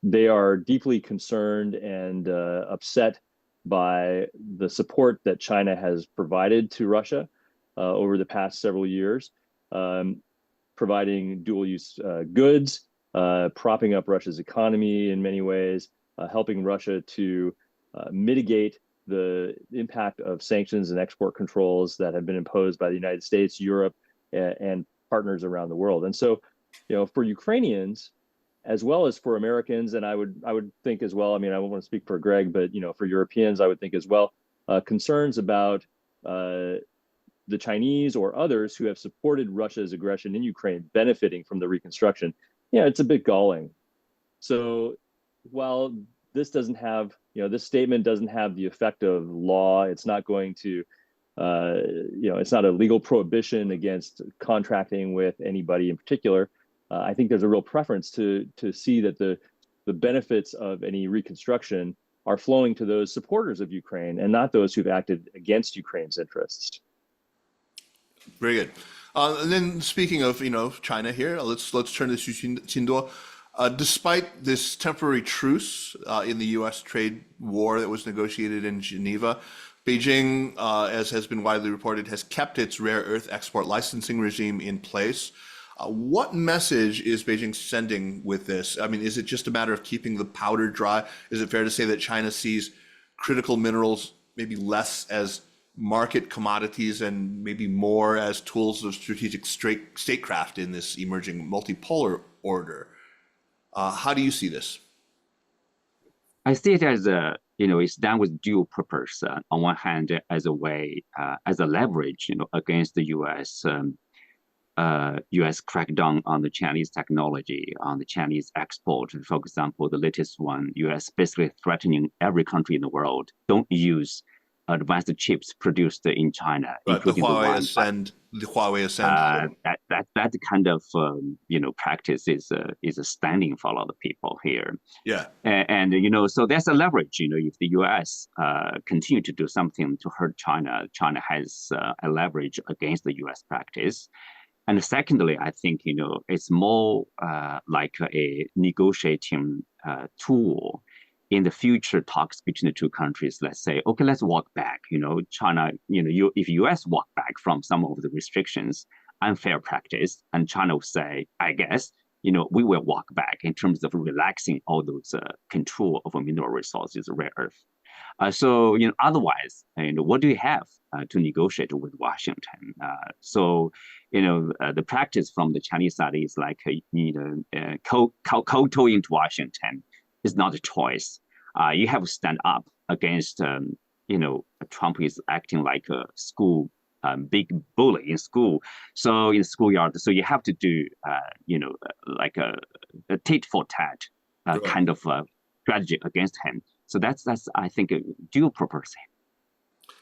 they are deeply concerned and upset by the support that China has provided to Russia over the past several years, providing dual-use goods, propping up Russia's economy in many ways, helping Russia to mitigate the impact of sanctions and export controls that have been imposed by the United States, Europe, and partners around the world. And so, for Ukrainians, as well as for Americans, and I would think as well, I mean, I won't want to speak for Greg, but for Europeans, I would think as well, concerns about the Chinese or others who have supported Russia's aggression in Ukraine benefiting from the reconstruction, it's a bit galling. So while this doesn't have, this statement doesn't have the effect of law, it's not going to, it's not a legal prohibition against contracting with anybody in particular. I think there's a real preference to see that the benefits of any reconstruction are flowing to those supporters of Ukraine and not those who've acted against Ukraine's interests. Very good. And then speaking of China here, let's turn to Qinduo. Despite this temporary truce in the U.S. trade war that was negotiated in Geneva, Beijing, as has been widely reported, has kept its rare earth export licensing regime in place. What message is Beijing sending with this? I mean, is it just a matter of keeping the powder dry? Is it fair to say that China sees critical minerals maybe less as market commodities and maybe more as tools of strategic statecraft in this emerging multipolar order? How do you see this? I see it as it's done with dual purpose. On one hand, as a way, as a leverage, against the U.S. U.S. crackdown on the Chinese technology, on the Chinese export. For example, the latest one, U.S. basically threatening every country in the world, don't use advanced chips produced in China, including the Huawei Ascend. That kind of practice is a standing for a lot of people here. Yeah, and so there's a leverage. If the U.S. continue to do something to hurt China, China has a leverage against the U.S. practice. And secondly, I think it's more like a negotiating tool in the future talks between the two countries. Let's say, okay, let's walk back. China, if U.S. walk back from some of the restrictions, unfair practice, and China will say, I guess, we will walk back in terms of relaxing all those control of mineral resources, rare earth. So otherwise, what do you have to negotiate with Washington? So the practice from the Chinese side is like kowtowing to Washington is not a choice. You have to stand up against Trump is acting like a school big bully in school. So in schoolyard, so you have to do like a tit for tat kind of strategy against him. So that's I think a dual purpose.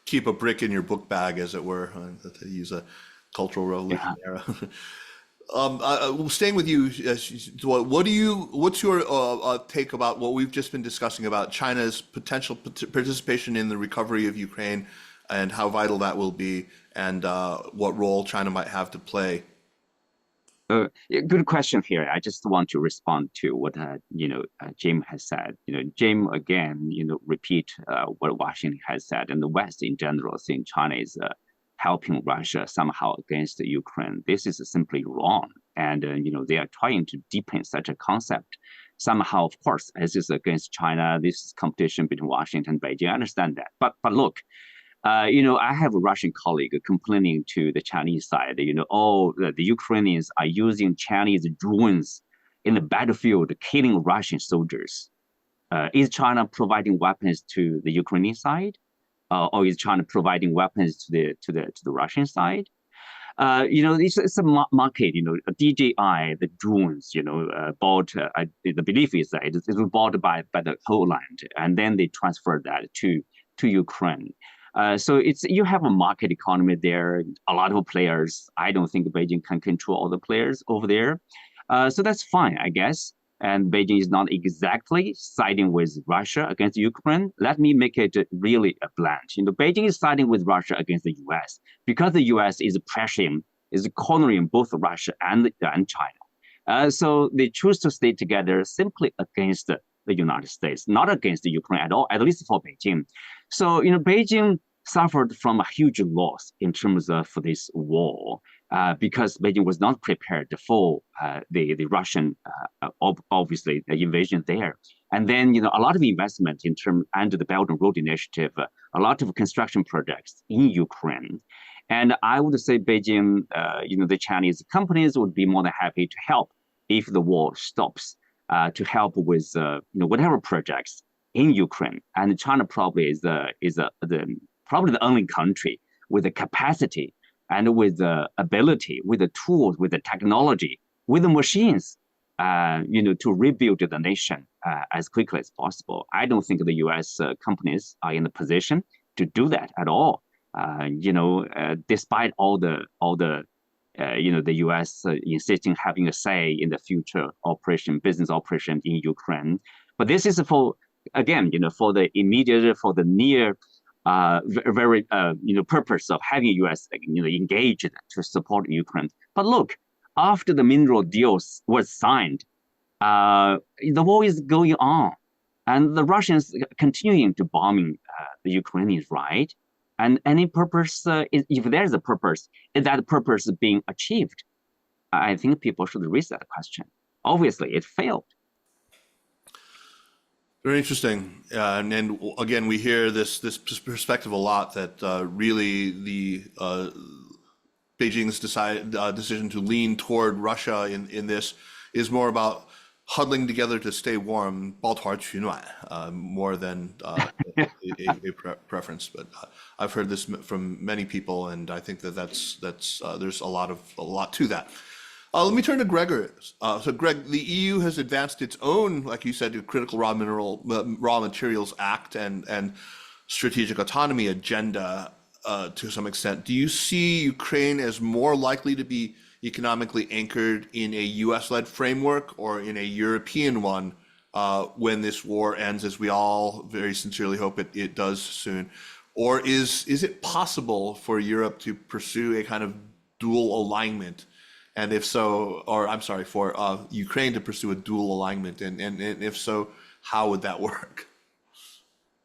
Keep a brick in your book bag, as it were, to use a Cultural Revolution era. Staying with you, what's your take about what we've just been discussing about China's potential participation in the recovery of Ukraine and how vital that will be, and what role China might have to play? Good question here. I just want to respond to what Jim has said. Jim again, repeat what Washington has said, and the West in general, saying China is helping Russia somehow against Ukraine. This is simply wrong, and they are trying to deepen such a concept. Somehow, of course, as is against China, this is competition between Washington and Beijing. I understand that, but look. I have a Russian colleague complaining to the Chinese side, the Ukrainians are using Chinese drones in the battlefield, killing Russian soldiers. Is China providing weapons to the Ukrainian side, or is China providing weapons to the Russian side? it's a market. DJI, the drones, bought. The belief is that it was bought by the whole land, and then they transferred that to Ukraine. So you have a market economy there, a lot of players. I don't think Beijing can control all the players over there. So that's fine, I guess. And Beijing is not exactly siding with Russia against Ukraine. Let me make it really blunt. Beijing is siding with Russia against the US because the US is pressuring, is cornering both Russia and China. So they choose to stay together simply against the United States, not against Ukraine at all, at least for Beijing. So, Beijing suffered from a huge loss in terms of this war because Beijing was not prepared for the Russian, obviously, the invasion there. And then, a lot of investment in terms under the Belt and Road Initiative, a lot of construction projects in Ukraine. And I would say Beijing, the Chinese companies would be more than happy to help if the war stops, to help with whatever projects in Ukraine. And China probably is probably the only country with the capacity and with the ability, with the tools, with the technology, with the machines, to rebuild the nation as quickly as possible. I don't think the U.S. Companies are in the position to do that at all. Despite all the the U.S. Insisting having a say in the future business operation in Ukraine. But this is for the immediate, for the near, very purpose of having U.S. engaged to support Ukraine. But look, after the mineral deals was signed, the war is going on, and the Russians continuing to bombing the Ukrainians, right? And any purpose, if there's a purpose, is that purpose being achieved? I think people should raise that question. Obviously, it failed. Very interesting. And again, we hear this perspective a lot that really the Beijing's decision to lean toward Russia in this is more about huddling together to stay warm, 抱团取暖, more than a preference. But I've heard this from many people, and I think that's there's a lot to that. Let me turn to Grzegorz. So Greg, the EU has advanced its own, like you said, Critical Raw Materials Act and strategic autonomy agenda to some extent. Do you see Ukraine as more likely to be economically anchored in a US-led framework or in a European one when this war ends, as we all very sincerely hope it does soon? Or is it possible for Europe to pursue a kind of dual alignment? And if so, or I'm sorry, for Ukraine to pursue a dual alignment, and if so, how would that work?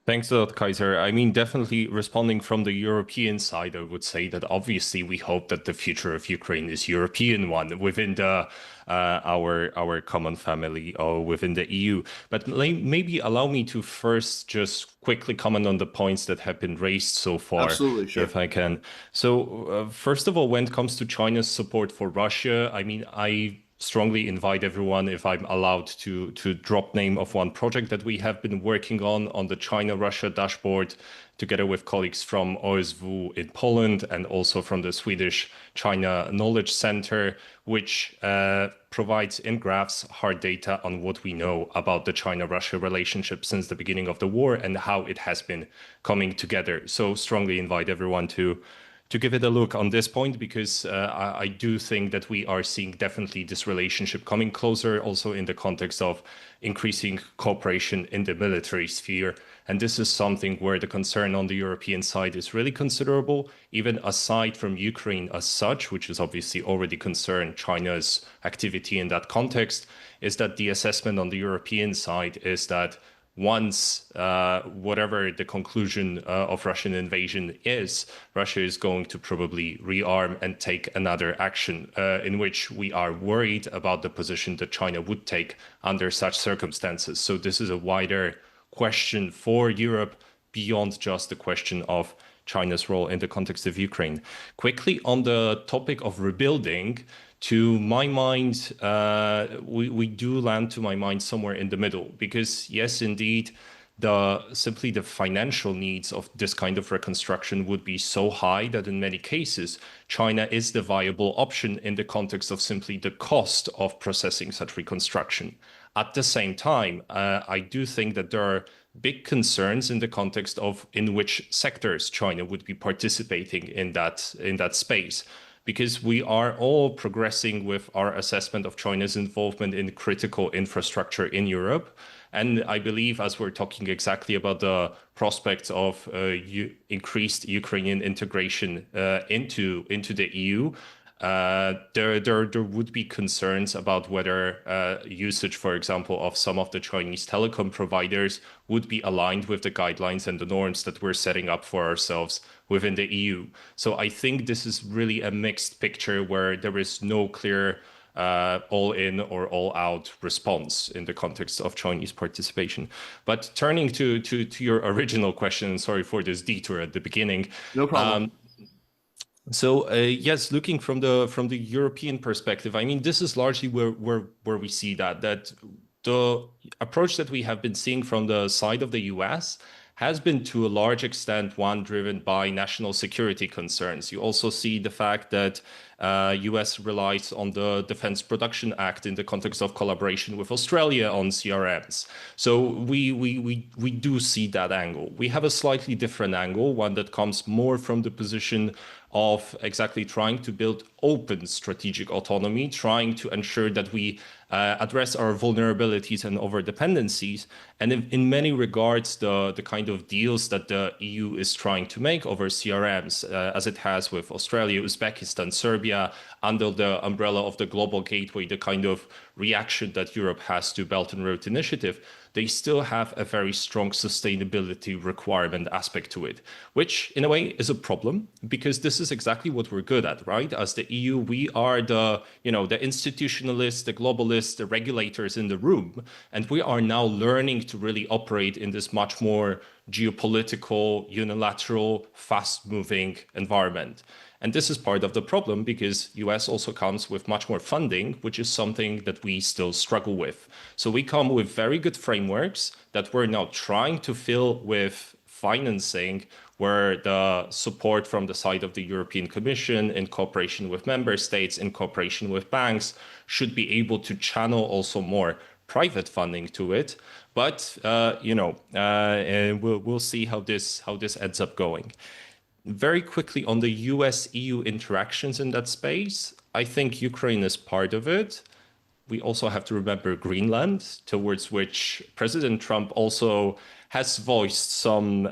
Thanks a lot, Kaiser. I mean, definitely responding from the European side, I would say that obviously we hope that the future of Ukraine is European one within the our common family or within the EU. But maybe allow me to first just quickly comment on the points that have been raised so far. Absolutely, sure. If I can. So first of all, when it comes to China's support for Russia, I mean, I strongly invite everyone, if I'm allowed to drop name of one project that we have been working on the China-Russia dashboard, together with colleagues from OSW in Poland and also from the Swedish China Knowledge Center, which provides in graphs hard data on what we know about the China-Russia relationship since the beginning of the war and how it has been coming together. So strongly invite everyone to give it a look on this point, because I do think that we are seeing definitely this relationship coming closer, also in the context of increasing cooperation in the military sphere. And this is something where the concern on the European side is really considerable, even aside from Ukraine as such, which is obviously already concerned China's activity in that context, is that the assessment on the European side is that once whatever the conclusion of Russian invasion is, Russia is going to probably rearm and take another action in which we are worried about the position that China would take under such circumstances. So this is a wider question for Europe beyond just the question of China's role in the context of Ukraine. Quickly on the topic of rebuilding, to my mind, we do land, to my mind, somewhere in the middle, because yes, indeed, simply the financial needs of this kind of reconstruction would be so high that in many cases, China is the viable option in the context of simply the cost of processing such reconstruction. At the same time, I do think that there are big concerns in the context of in which sectors China would be participating in that space, because we are all progressing with our assessment of China's involvement in critical infrastructure in Europe. And I believe, as we're talking exactly about the prospects of increased Ukrainian integration into the EU, there would be concerns about whether usage, for example, of some of the Chinese telecom providers would be aligned with the guidelines and the norms that we're setting up for ourselves within the EU. So I think this is really a mixed picture where there is no clear all in or all out response in the context of Chinese participation. But turning to your original question, sorry for this detour at the beginning. No problem. So yes, looking from the European perspective, I mean, this is largely where we see that the approach that we have been seeing from the side of the US has been to a large extent one driven by national security concerns. You also see the fact that US relies on the Defense Production Act in the context of collaboration with Australia on CRMs. So we do see that angle. We have a slightly different angle, one that comes more from the position of exactly trying to build open strategic autonomy, trying to ensure that we address our vulnerabilities and overdependencies. And in many regards, the kind of deals that the EU is trying to make over CRMs, as it has with Australia, Uzbekistan, Serbia, under the umbrella of the Global Gateway, the kind of reaction that Europe has to Belt and Road Initiative, they still have a very strong sustainability requirement aspect to it, which in a way is a problem because this is exactly what we're good at, right? As the EU, we are the institutionalists, the globalists, the regulators in the room, and we are now learning to really operate in this much more geopolitical, unilateral, fast-moving environment. And this is part of the problem because US also comes with much more funding, which is something that we still struggle with. So we come with very good frameworks that we're now trying to fill with financing, where the support from the side of the European Commission in cooperation with member states, in cooperation with banks, should be able to channel also more private funding to it. But, we'll see how this ends up going. Very quickly on the US-EU interactions in that space, I think Ukraine is part of it. We also have to remember Greenland, towards which President Trump also has voiced some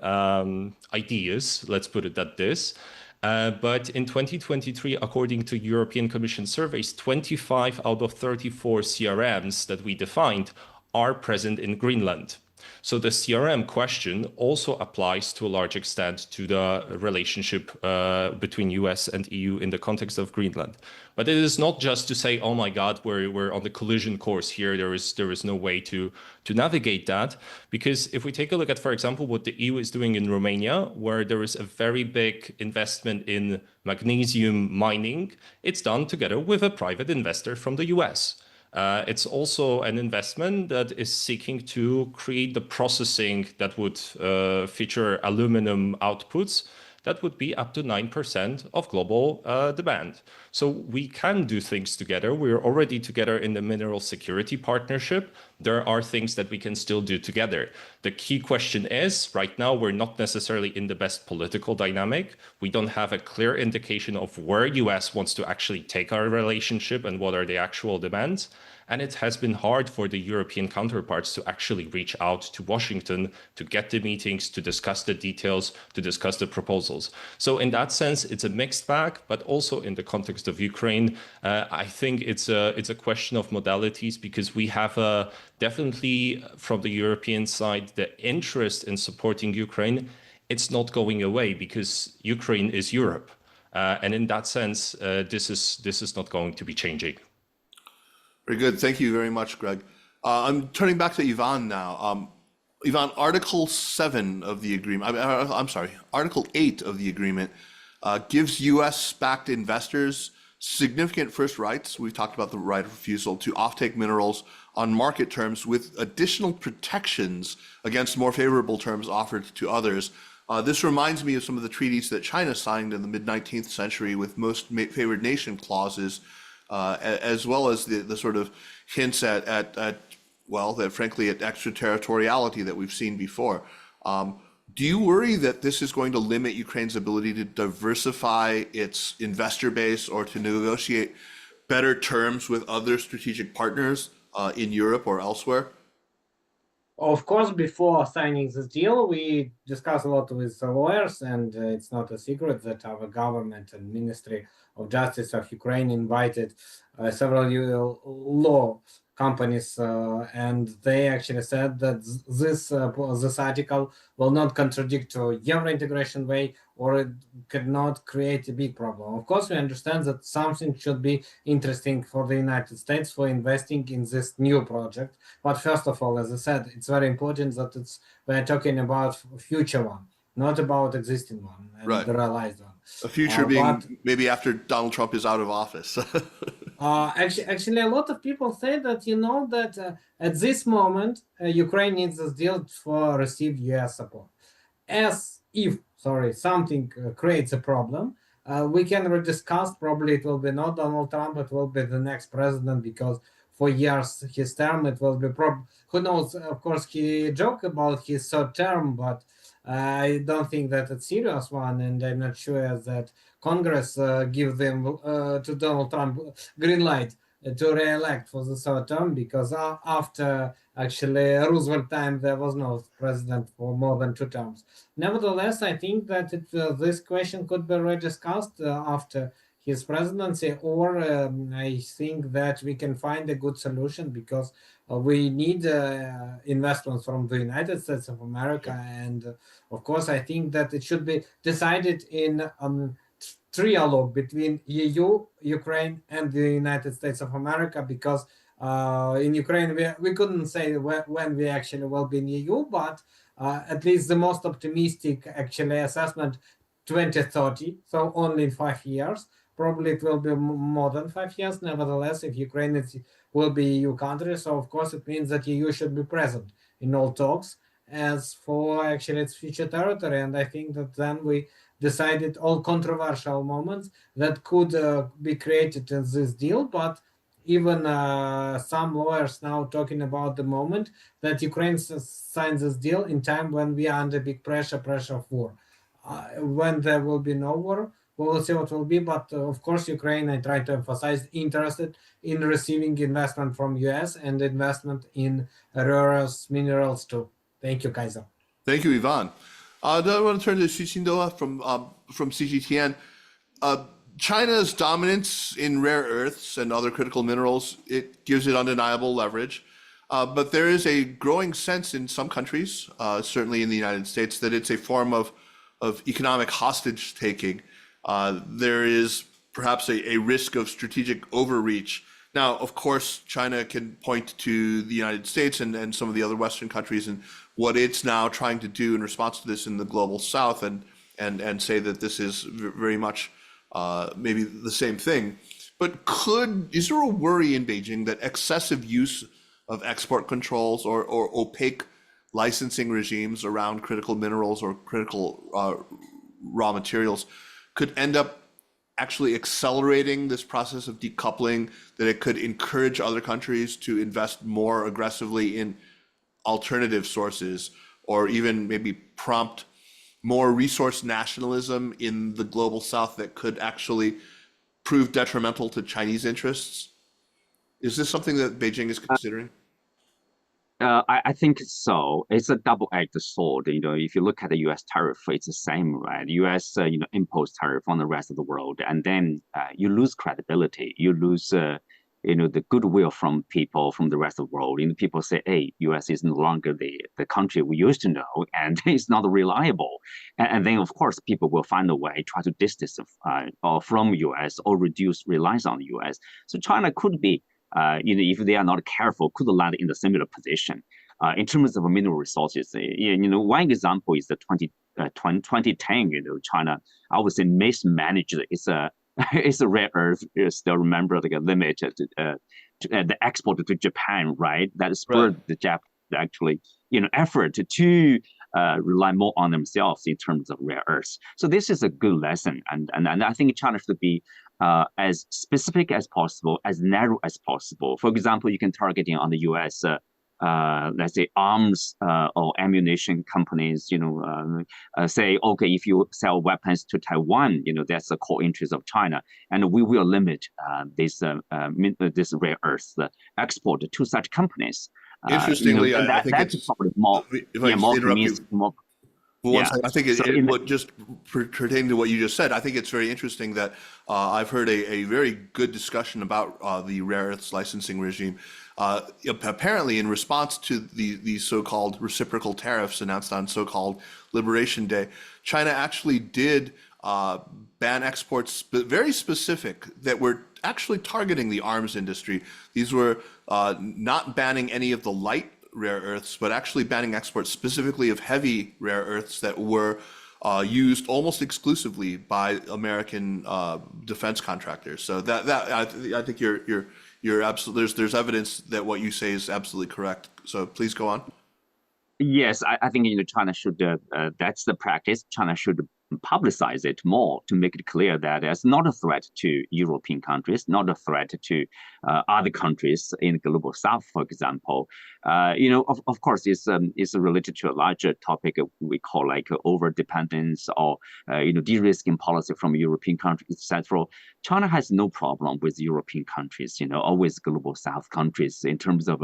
ideas, let's put it at this. But in 2023, according to European Commission surveys, 25 out of 34 CRMs that we defined are present in Greenland. So the CRM question also applies to a large extent to the relationship between US and EU in the context of Greenland. But it is not just to say, oh my God, we're on the collision course here. There is no way to navigate that. Because if we take a look at, for example, what the EU is doing in Romania, where there is a very big investment in magnesium mining, it's done together with a private investor from the US. It's also an investment that is seeking to create the processing that would feature aluminum outputs that would be up to 9% of global demand. So we can do things together. We're already together in the mineral security partnership. There are things that we can still do together. The key question is, right now, we're not necessarily in the best political dynamic. We don't have a clear indication of where US wants to actually take our relationship and what are the actual demands. And it has been hard for the European counterparts to actually reach out to Washington to get the meetings, to discuss the details, to discuss the proposals. So in that sense, it's a mixed bag, but also in the context of Ukraine, I think it's a question of modalities because we have definitely from the European side, the interest in supporting Ukraine, it's not going away because Ukraine is Europe. And in that sense, this is not going to be changing. Very good. Thank you very much, Greg. I'm turning back to Ivan now. Ivan, Article 7 of the agreement, Article 8 of the agreement gives US-backed investors significant first rights. We've talked about the right of refusal to offtake minerals on market terms with additional protections against more favorable terms offered to others. This reminds me of some of the treaties that China signed in the mid-19th century with most favored nation clauses, as well as the sort of hints at frankly, at extraterritoriality that we've seen before. Do you worry that this is going to limit Ukraine's ability to diversify its investor base or to negotiate better terms with other strategic partners in Europe or elsewhere? Of course, before signing this deal, we discussed a lot with the lawyers, and it's not a secret that our government and Ministry of Justice of Ukraine invited several law companies, and they actually said that this article will not contradict to Euro integration way, or it cannot create a big problem. Of course, we understand that something should be interesting for the United States for investing in this new project. But first of all, as I said, it's very important that we're talking about future one, not about existing one and Right. the realized one. A future being maybe after Donald Trump is out of office. Actually, a lot of people say that, that at this moment, Ukraine needs this deal for receive US support. As if, something creates a problem, we can rediscuss. Probably it will be not Donald Trump, it will be the next president, because for years his term, it will be who knows. Of course, he joked about his third term, but I don't think that it's serious one, and I'm not sure that Congress give them to Donald Trump green light to re-elect for the third term, because after actually Roosevelt time there was no president for more than 2 terms. Nevertheless, I think that this question could be rediscussed after his presidency, or I think that we can find a good solution, because we need investments from the United States of America, and of course I think that it should be decided in trialogue between EU, Ukraine, and the United States of America, because in Ukraine we couldn't say when we actually will be in EU, but at least the most optimistic actually assessment 2030, so only in 5 years. Probably it will be more than 5 years. Nevertheless, if Ukraine will be EU country, so of course it means that EU should be present in all talks as for actually its future territory. And I think that then we decided all controversial moments that could be created in this deal. But even some lawyers now talking about the moment that Ukraine signs this deal in time when we are under big pressure of war. When there will be no war, we will see what will be. But of course, Ukraine, I try to emphasize, interested in receiving investment from US and investment in rare earth minerals too. Thank you, Kaiser. Thank you, Ivan. I want to turn to Qinduo from CGTN. China's dominance in rare earths and other critical minerals, it gives it undeniable leverage. But there is a growing sense in some countries, certainly in the United States, that it's a form of economic hostage taking. There is perhaps a risk of strategic overreach. Now, of course, China can point to the United States and some of the other Western countries and what it's now trying to do in response to this in the global South, and say that this is very much maybe the same thing. But is there a worry in Beijing that excessive use of export controls or opaque licensing regimes around critical minerals or critical raw materials could end up actually accelerating this process of decoupling, that it could encourage other countries to invest more aggressively in alternative sources, or even maybe prompt more resource nationalism in the global South that could actually prove detrimental to Chinese interests? Is this something that Beijing is considering? I think so. It's a double-edged sword. If you look at the U.S. tariff, it's the same, right? U.S. Impose tariff on the rest of the world, and then you lose credibility. You lose, the goodwill from people from the rest of the world. People say, "Hey, U.S. is no longer the country we used to know, and it's not reliable." And then, of course, people will find a way try to distance from U.S. or reduce reliance on the U.S. So China could be. If they are not careful, could land in a similar position. In terms of mineral resources, one example is the 2010, China, I would say, mismanaged. It's a rare earth. You still remember, like a limited the export to Japan, right? That spurred the Japanese actually, effort to rely more on themselves in terms of rare earths. So this is a good lesson, and I think China should be as specific as possible, as narrow as possible. For example, you can target on the U.S. Let's say arms or ammunition companies, say, okay, if you sell weapons to Taiwan, that's the core interest of China, and we will limit this rare earth export to such companies. Interestingly, I think that's it's probably more, if I more interrupt you. more. Well, one second. I think just pertaining to what you just said, I think it's very interesting that I've heard a very good discussion about the rare earths licensing regime. Apparently, in response to the so-called reciprocal tariffs announced on so-called Liberation Day, China actually did ban exports, but very specific, that were actually targeting the arms industry. These were not banning any of the light rare earths, but actually banning exports specifically of heavy rare earths that were used almost exclusively by American defense contractors. So I think you're absolutely, there's evidence that what you say is absolutely correct. So please go on. Yes, I think China should. That's the practice. China should publicize it more to make it clear that it's not a threat to European countries, not a threat to other countries in the global south, for example. Of course, it's related to a larger topic we call like over dependence or de-risking policy from European countries, etc. China has no problem with European countries, or with global south countries in terms of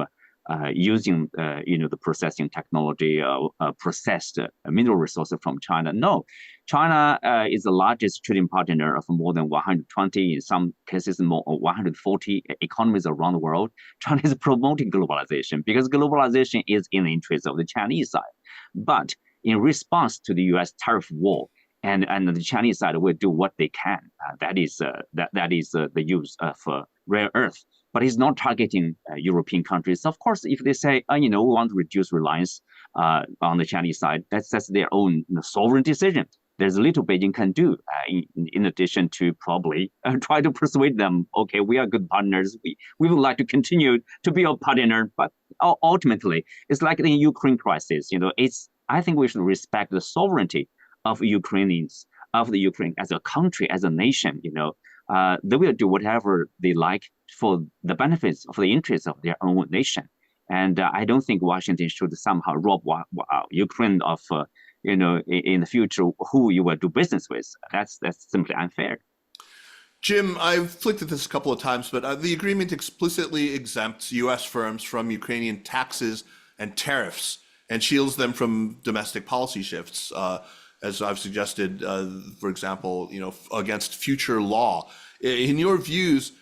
using the processing technology, processed mineral resources from China. No, China is the largest trading partner of more than 120, in some cases more 140 economies around the world. China is promoting globalization because globalization is in the interest of the Chinese side. But in response to the U.S. tariff war, and the Chinese side will do what they can. That is the use of rare earth. But it's not targeting European countries. Of course, if they say, we want to reduce reliance on the Chinese side, that's their own sovereign decision. There's little Beijing can do in addition to probably try to persuade them, okay, we are good partners. We would like to continue to be a partner. But ultimately, it's like the Ukraine crisis. I think we should respect the sovereignty of Ukrainians, of the Ukraine as a country, as a nation. They will do whatever they like for the benefits of the interests of their own nation. And I don't think Washington should somehow rob Ukraine of, in the future, who you will do business with. That's simply unfair. Jim, I've flicked at this a couple of times, but the agreement explicitly exempts U.S. firms from Ukrainian taxes and tariffs and shields them from domestic policy shifts. As I've suggested, for example, against future law. In your views,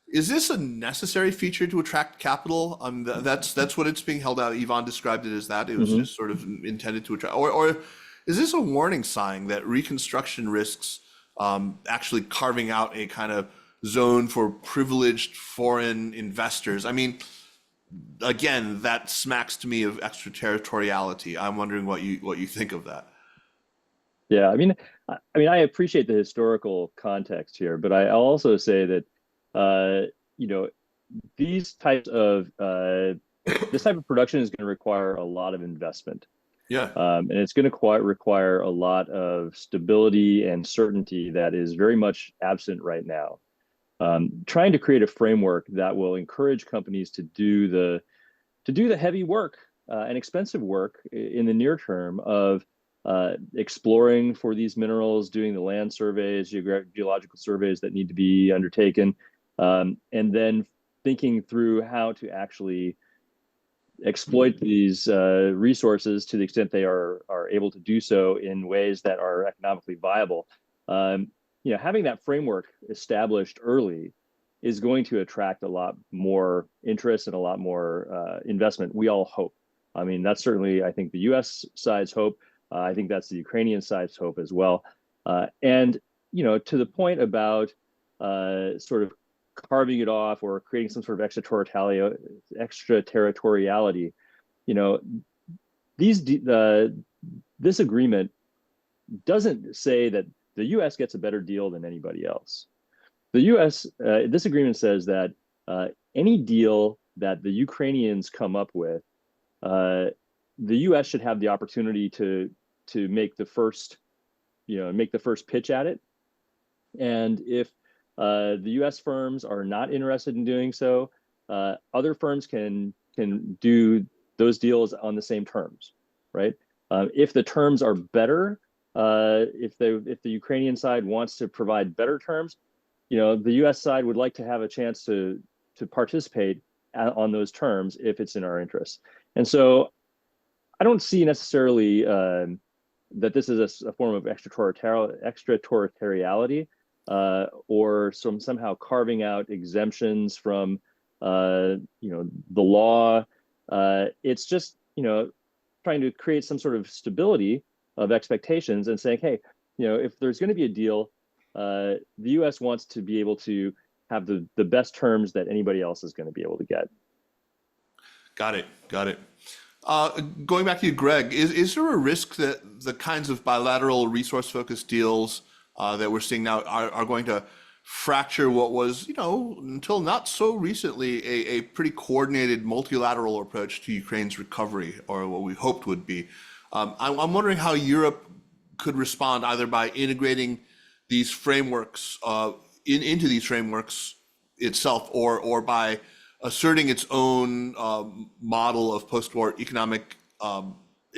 is this a necessary feature to attract capital? That's what it's being held out. Yvonne described it as that. It was just sort of intended to attract. Or is this a warning sign that reconstruction risks actually carving out a kind of zone for privileged foreign investors? I mean, again, that smacks to me of extraterritoriality. I'm wondering what you think of that. Yeah, I mean, I appreciate the historical context here, but I also say that, these types of this type of production is going to require a lot of investment. Yeah. And it's going to require a lot of stability and certainty that is very much absent right now. Trying to create a framework that will encourage companies to do the heavy work and expensive work in the near term of exploring for these minerals, doing the land surveys, geological surveys that need to be undertaken, and then thinking through how to actually exploit these resources to the extent they are able to do so in ways that are economically viable. Having that framework established early is going to attract a lot more interest and a lot more investment. We all hope. I mean, that's certainly, I think, the U.S. side's hope. I think that's the Ukrainian side's hope as well. And, to the point about sort of carving it off or creating some sort of extraterritoriality, this agreement doesn't say that the U.S. gets a better deal than anybody else. The U.S. This agreement says that any deal that the Ukrainians come up with, the U.S. should have the opportunity to make the first, make the first pitch at it. And if the U.S. firms are not interested in doing so, other firms can do those deals on the same terms, right? If the terms are better, if the Ukrainian side wants to provide better terms, the U.S. side would like to have a chance to participate on those terms if it's in our interest. And so I don't see necessarily that this is a form of extraterritoriality or somehow carving out exemptions from the law. It's just trying to create some sort of stability of expectations and saying, hey, if there's going to be a deal, the U.S. wants to be able to have the best terms that anybody else is going to be able to get. Got it. Going back to you, Greg, is there a risk that the kinds of bilateral resource-focused deals that we're seeing now are going to fracture what was, until not so recently, a pretty coordinated multilateral approach to Ukraine's recovery, or what we hoped would be? I'm wondering how Europe could respond, either by integrating these frameworks into these frameworks itself, or by asserting its own model of post-war economic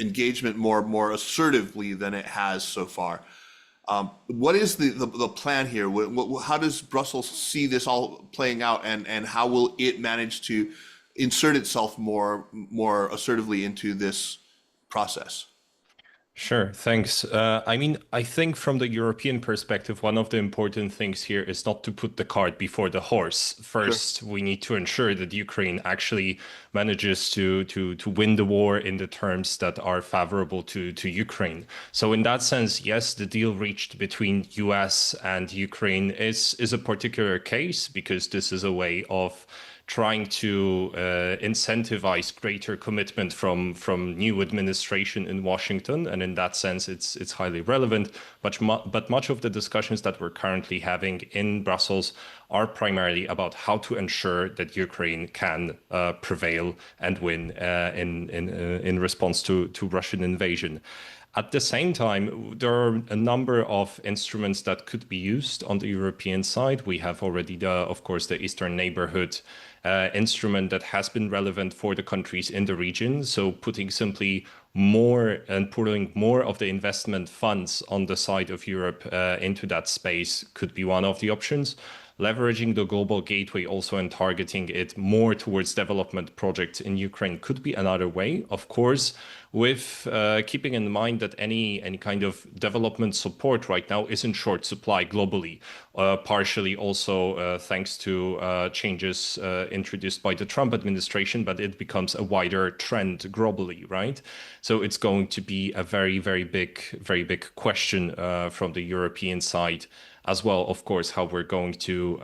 engagement more assertively than it has so far. What is the plan here? How does Brussels see this all playing out, and how will it manage to insert itself more assertively into this process? Sure, thanks. I think from the European perspective, one of the important things here is not to put the cart before the horse. First, we need to ensure that Ukraine actually manages to win the war in the terms that are favorable to Ukraine. So in that sense, yes, the deal reached between US and Ukraine is a particular case, because this is a way of trying to incentivize greater commitment from new administration in Washington, and in that sense, it's highly relevant. But much of the discussions that we're currently having in Brussels are primarily about how to ensure that Ukraine can prevail and win in response to Russian invasion. At the same time, there are a number of instruments that could be used on the European side. We have already, of course, the Eastern Neighborhood instrument that has been relevant for the countries in the region. So putting more of the investment funds on the side of Europe into that space could be one of the options. Leveraging the global gateway also and targeting it more towards development projects in Ukraine could be another way, of course, with keeping in mind that any kind of development support right now is in short supply globally, partially also thanks to changes introduced by the Trump administration, but it becomes a wider trend globally, right? So it's going to be a very, very big question from the European side as well, of course, how we're going to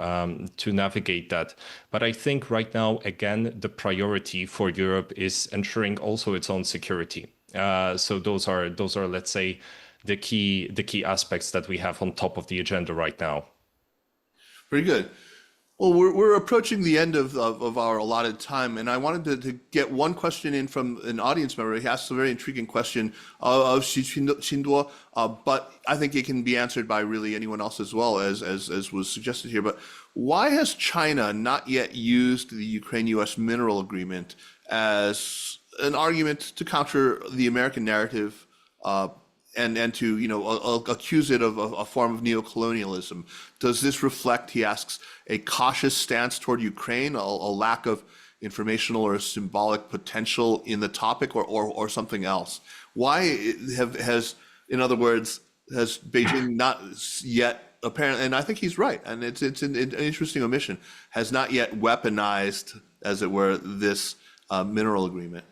navigate that. But I think right now, again, the priority for Europe is ensuring also its own security. So those are, let's say, the key aspects that we have on top of the agenda right now. Very good. Well, we're approaching the end of our allotted time, and I wanted to get one question in from an audience member. He asked a very intriguing question of Qinduo, but I think it can be answered by really anyone else as well, as was suggested here. But why has China not yet used the Ukraine-U.S. mineral agreement as an argument to counter the American narrative and to accuse it of a form of neocolonialism? Does this reflect, he asks, a cautious stance toward Ukraine, a lack of informational or symbolic potential in the topic, or something else? Why has Beijing not yet, apparently, and I think he's right, and it's an interesting omission, has not yet weaponized, as it were, this mineral agreement?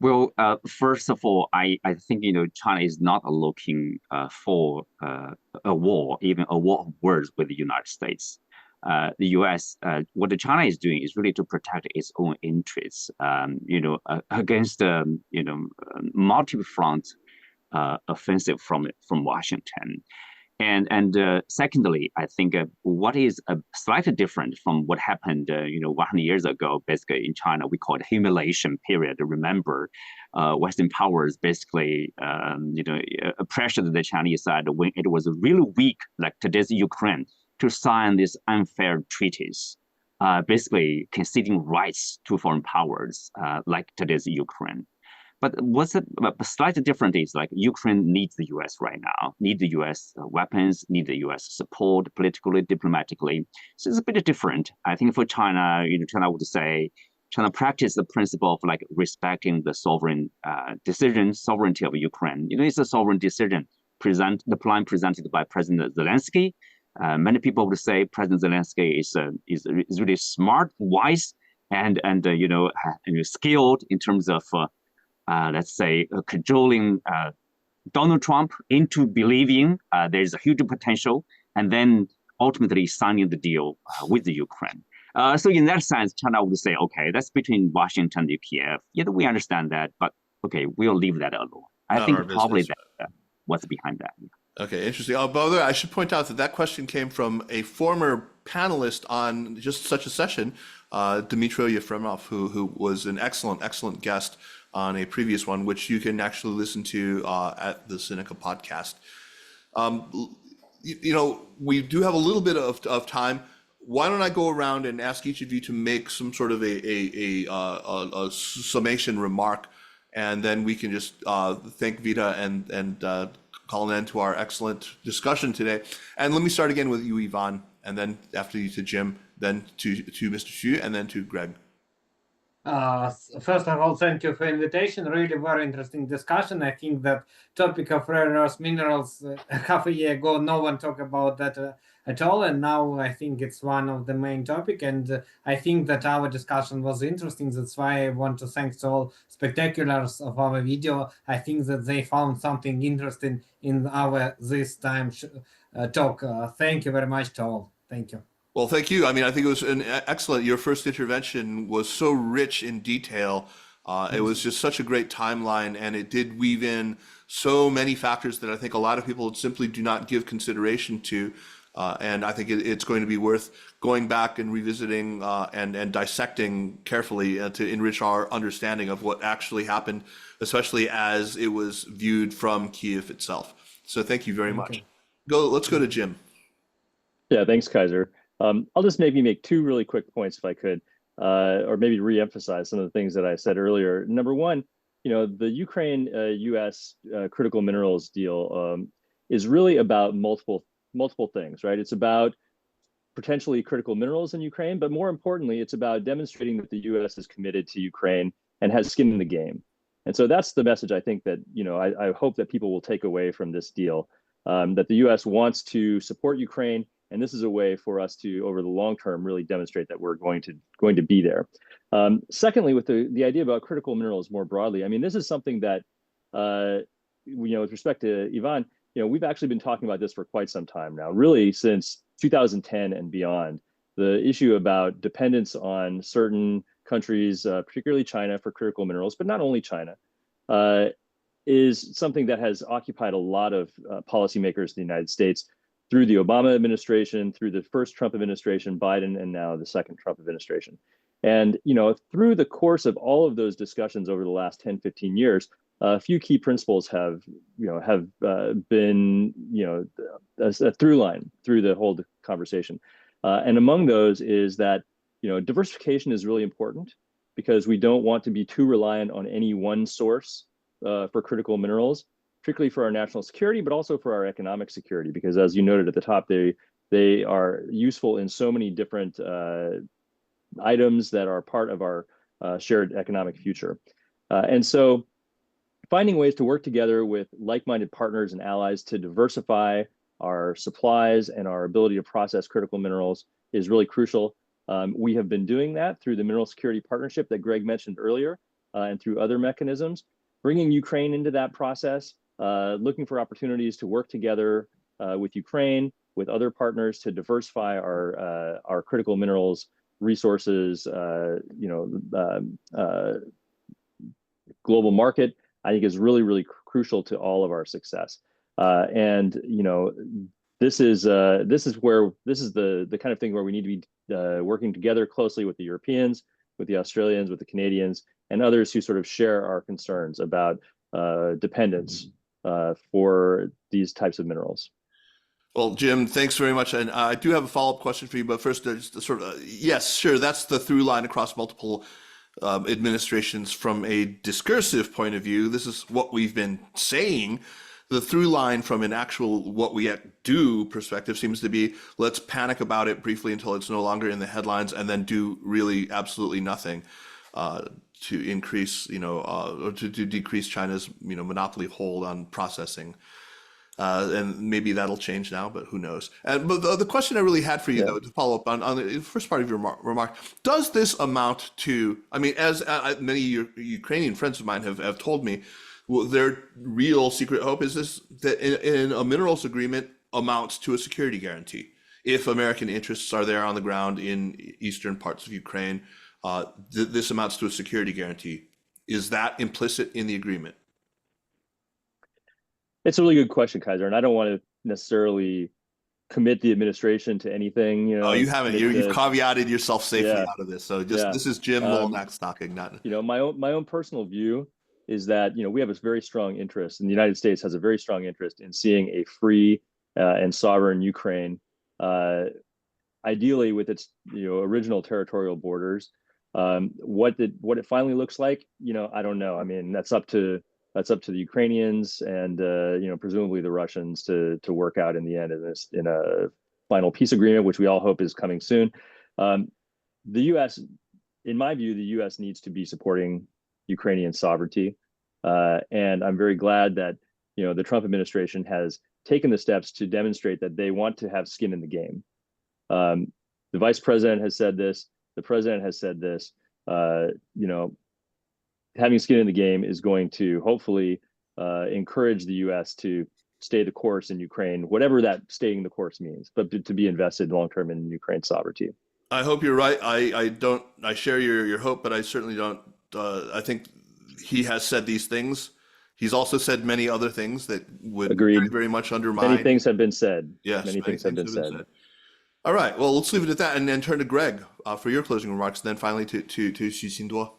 Well, first of all, I think China is not looking for a war, even a war of words with the United States. The U.S. What China is doing is really to protect its own interests, against multi-front offensive from Washington. And secondly, I think what is slightly different from what happened, 100 years ago, basically in China, we call it humiliation period. Remember, Western powers basically, pressured the Chinese side when it was really weak, like today's Ukraine, to sign these unfair treaties, basically conceding rights to foreign powers, like today's Ukraine. But what's slightly different is like Ukraine needs the U.S. right now, need the U.S. Weapons, need the U.S. support politically, diplomatically. So it's a bit different. I think for China, China would say, China practice the principle of like respecting the sovereignty of Ukraine. It's a sovereign decision. The plan presented by President Zelensky. Many people would say President Zelensky is really smart, wise, and skilled in terms of let's say, cajoling Donald Trump into believing there's a huge potential, and then ultimately signing the deal with the Ukraine. So in that sense, China would say, okay, that's between Washington and Kiev. We understand that, but okay, we'll leave that alone. I think probably that's what's behind that. Okay, interesting. By the way, I should point out that question came from a former panelist on just such a session, Dmitry Yefremov, who was an excellent guest on a previous one, which you can actually listen to at the Sinica podcast. We do have a little bit of time. Why don't I go around and ask each of you to make some sort of a summation remark, and then we can just thank Vita and call an end to our excellent discussion today. And let me start again with you, Ivan, and then after you to Jim, then to Mr. Xu, and then to Greg. First of all, thank you for the invitation. Really very interesting discussion. I think that topic of rare earth minerals, half a year ago, no one talked about that at all. And now I think it's one of the main topic. And I think that our discussion was interesting. That's why I want to thank all spectaculars of our video. I think that they found something interesting in our this time talk. Thank you very much to all. Thank you. Well, thank you. I mean, I think it was an excellent. Your first intervention was so rich in detail. It was just such a great timeline, and it did weave in so many factors that I think a lot of people simply do not give consideration to. And I think it's going to be worth going back and revisiting and dissecting carefully to enrich our understanding of what actually happened, especially as it was viewed from Kiev itself. So thank you very much. Let's go to Jim. Yeah, thanks, Kaiser. I'll just maybe make two really quick points if I could, or maybe re-emphasize some of the things that I said earlier. Number one, the Ukraine-US critical minerals deal is really about multiple things, right? It's about potentially critical minerals in Ukraine, but more importantly, it's about demonstrating that the US is committed to Ukraine and has skin in the game. And so that's the message I think that, I hope that people will take away from this deal, that the US wants to support Ukraine. And this is a way for us to, over the long term, really demonstrate that we're going to be there. Secondly, with the idea about critical minerals more broadly, I mean, this is something that, with respect to Ivan, we've actually been talking about this for quite some time now, really since 2010 and beyond. The issue about dependence on certain countries, particularly China, for critical minerals, but not only China, is something that has occupied a lot of policymakers in the United States through the Obama administration, through the first Trump administration, Biden, and now the second Trump administration. And, through the course of all of those discussions over the last 10, 15 years, a few key principles have been, a through line through the whole conversation. And among those is that, diversification is really important because we don't want to be too reliant on any one source for critical minerals, particularly for our national security, but also for our economic security, because as you noted at the top, they are useful in so many different items that are part of our shared economic future. And so finding ways to work together with like-minded partners and allies to diversify our supplies and our ability to process critical minerals is really crucial. We have been doing that through the Mineral Security Partnership that Greg mentioned earlier, and through other mechanisms, bringing Ukraine into that process, looking for opportunities to work together with Ukraine, with other partners to diversify our critical minerals resources, global market, I think is really, really crucial to all of our success. And, this is the kind of thing where we need to be working together closely with the Europeans, with the Australians, with the Canadians, and others who sort of share our concerns about dependence for these types of minerals. Well, Jim, thanks very much. And I do have a follow-up question for you, but first, just to sort of, yes, sure, that's the through line across multiple administrations from a discursive point of view. This is what we've been saying. The through line from an actual what we do perspective seems to be, let's panic about it briefly until it's no longer in the headlines, and then do really absolutely nothing to increase, or to decrease China's, monopoly hold on processing. And maybe that'll change now, but who knows? But the question I really had for you, though, to follow up on the first part of your remark, does this amount to, I mean, as many Ukrainian friends of mine have told me, well, their real secret hope is this, that in a minerals agreement amounts to a security guarantee. If American interests are there on the ground in eastern parts of Ukraine, this amounts to a security guarantee. Is that implicit in the agreement? It's a really good question, Kaiser, and I don't want to necessarily commit the administration to anything. Oh, you haven't. You've caveated yourself safely out of this. So this is Jim Mullinax talking, not. My own personal view is that we have a very strong interest, and the United States has a very strong interest in seeing a free and sovereign Ukraine, ideally with its original territorial borders. What it finally looks like, I don't know. I mean, that's up to the Ukrainians and presumably the Russians to work out in the end in a final peace agreement, which we all hope is coming soon. The U.S., in my view, the U.S. needs to be supporting Ukrainian sovereignty, and I'm very glad that the Trump administration has taken the steps to demonstrate that they want to have skin in the game. The vice president has said this. The president has said this. Having skin in the game is going to hopefully encourage the U.S. to stay the course in Ukraine, whatever that staying the course means, but to be invested long-term in Ukraine's sovereignty. I hope you're right. I share your hope, but I certainly don't. I think he has said these things. He's also said many other things that would very, very much undermine. Many things have been said. Yes, many things have been said. All right. Well, let's leave it at that, and then turn to Greg for your closing remarks, and then finally to Qinduo.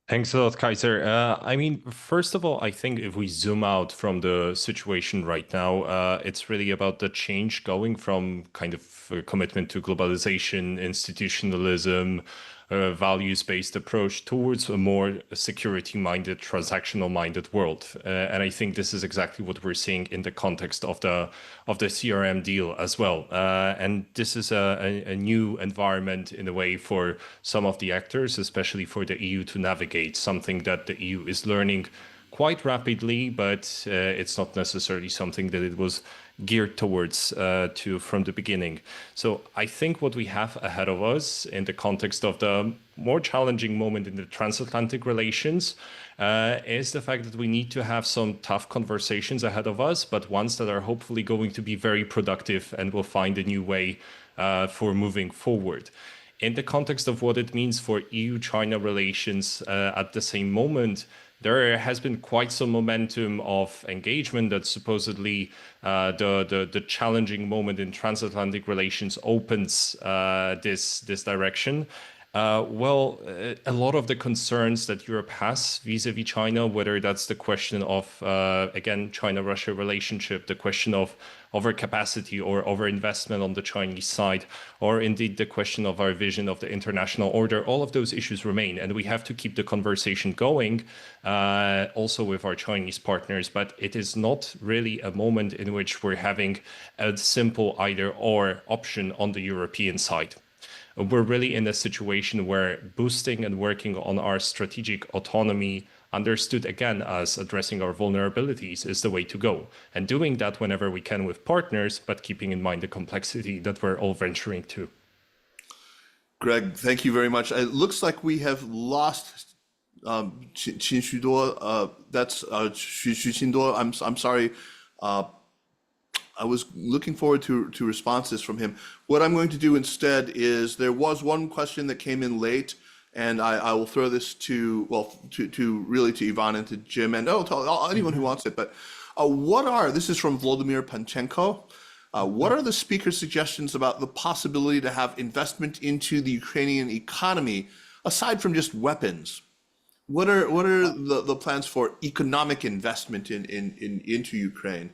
Thanks a lot, Kaiser. I mean, first of all, I think if we zoom out from the situation right now, it's really about the change going from kind of a commitment to globalization, institutionalism, values-based approach towards a more security-minded, transactional-minded world. And I think this is exactly what we're seeing in the context of the CRM deal as well. And this is a new environment in a way for some of the actors, especially for the EU to navigate, something that the EU is learning quite rapidly, but it's not necessarily something that it was geared towards from the beginning. So I think what we have ahead of us in the context of the more challenging moment in the transatlantic relations is the fact that we need to have some tough conversations ahead of us, but ones that are hopefully going to be very productive and will find a new way for moving forward. In the context of what it means for EU-China relations at the same moment, there has been quite some momentum of engagement that supposedly the challenging moment in transatlantic relations opens this direction. A lot of the concerns that Europe has vis-a-vis China, whether that's the question of, again, China-Russia relationship, the question of overcapacity or overinvestment on the Chinese side, or indeed the question of our vision of the international order, all of those issues remain. And we have to keep the conversation going also with our Chinese partners. But it is not really a moment in which we're having a simple either-or option on the European side. We're really in a situation where boosting and working on our strategic autonomy, understood again as addressing our vulnerabilities, is the way to go. And doing that whenever we can with partners, but keeping in mind the complexity that we're all venturing to. Greg, thank you very much. It looks like we have lost Qinduo. That's Qinduo. I'm sorry. I was looking forward to responses from him. What I'm going to do instead is, there was one question that came in late, and I will throw this to Ivan and to Jim and to anyone who wants it. But this is from Vladimir Panchenko. What are the speaker's suggestions about the possibility to have investment into the Ukrainian economy, aside from just weapons? What are the plans for economic investment into Ukraine?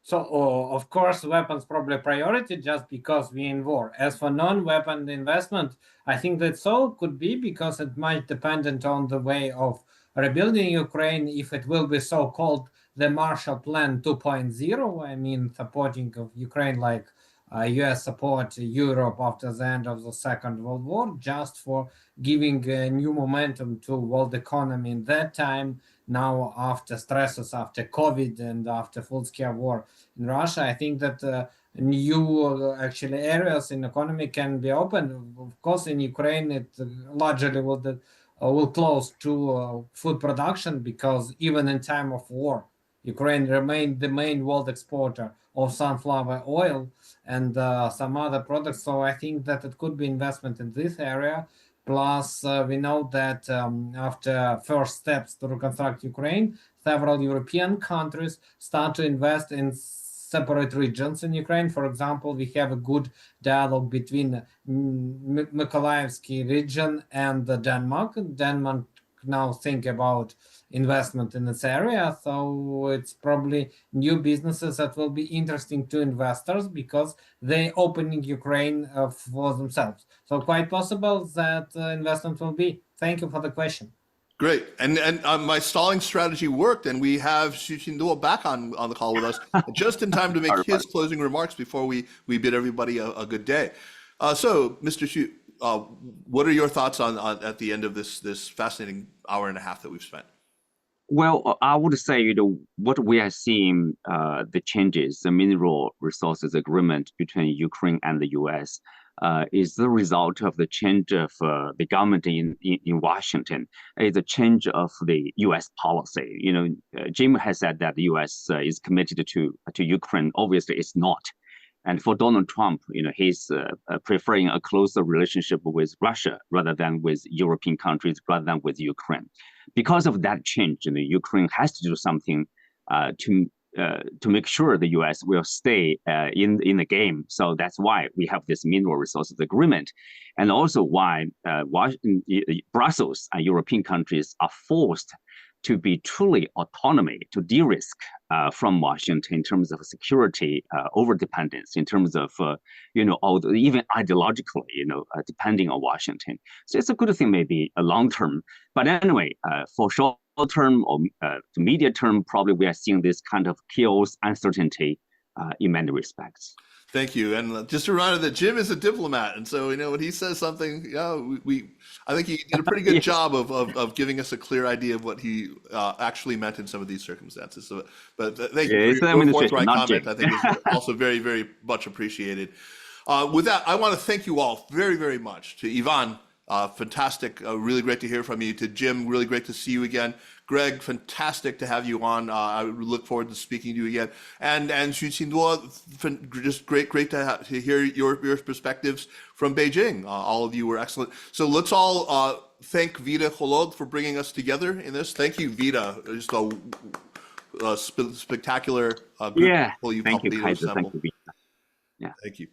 So, of course, weapons probably priority just because we're in war. As for non-weapon investment, I think that so could be because it might dependent on the way of rebuilding Ukraine, if it will be so-called the Marshall Plan 2.0, I mean, supporting of Ukraine like US support Europe after the end of the Second World War, just for giving new momentum to world economy in that time. Now, after stresses, after COVID and after full-scale war in Russia, I think that new actually areas in economy can be opened. Of course, in Ukraine, it largely will close to food production, because even in time of war, Ukraine remained the main world exporter of sunflower oil and some other products. So I think that it could be investment in this area. Plus, we know that after first steps to reconstruct Ukraine, several European countries start to invest in separate regions in Ukraine. For example, we have a good dialogue between Mykolaievsky region and Denmark. Denmark now think about investment in this area, so it's probably new businesses that will be interesting to investors because they opening Ukraine for themselves. So quite possible that investment will be. Thank you for the question. Great, and my stalling strategy worked, and we have Qinduo back on the call with us just in time to make his closing remarks before we bid everybody a good day. So, Mr. Xu, what are your thoughts on at the end of this fascinating hour and a half that we've spent? Well, I would say, what we are seeing, the changes, the mineral resources agreement between Ukraine and the US, is the result of the change of the government in Washington. It's a change of the US policy. Jim has said that the US is committed to Ukraine. Obviously, it's not. And for Donald Trump, he's preferring a closer relationship with Russia rather than with European countries, rather than with Ukraine. Because of that change, Ukraine has to do something to make sure the U.S. will stay in the game. So that's why we have this mineral resources agreement, and also why Brussels and European countries are forced to be truly autonomy, to de-risk from Washington in terms of security over-dependence, in terms of, even ideologically, depending on Washington. So it's a good thing, maybe a long term. But anyway, for short term or medium term, probably we are seeing this kind of chaos, uncertainty in many respects. Thank you. And just a reminder that Jim is a diplomat. And so, when he says something, I think he did a pretty good job of giving us a clear idea of what he actually meant in some of these circumstances. So, but thank you for your forthright comment. I think is also very, very much appreciated. With that, I want to thank you all very, very much. To Ivan, fantastic. Really great to hear from you. To Jim, really great to see you again. Greg, fantastic to have you on. I look forward to speaking to you again. And Qinduo, just great to hear your perspectives from Beijing. All of you were excellent. So let's all thank Vita Holod for bringing us together in this. Thank you, Vita. Just a spectacular group of people you've helped lead and assemble. Thank you, Vita. Thank you.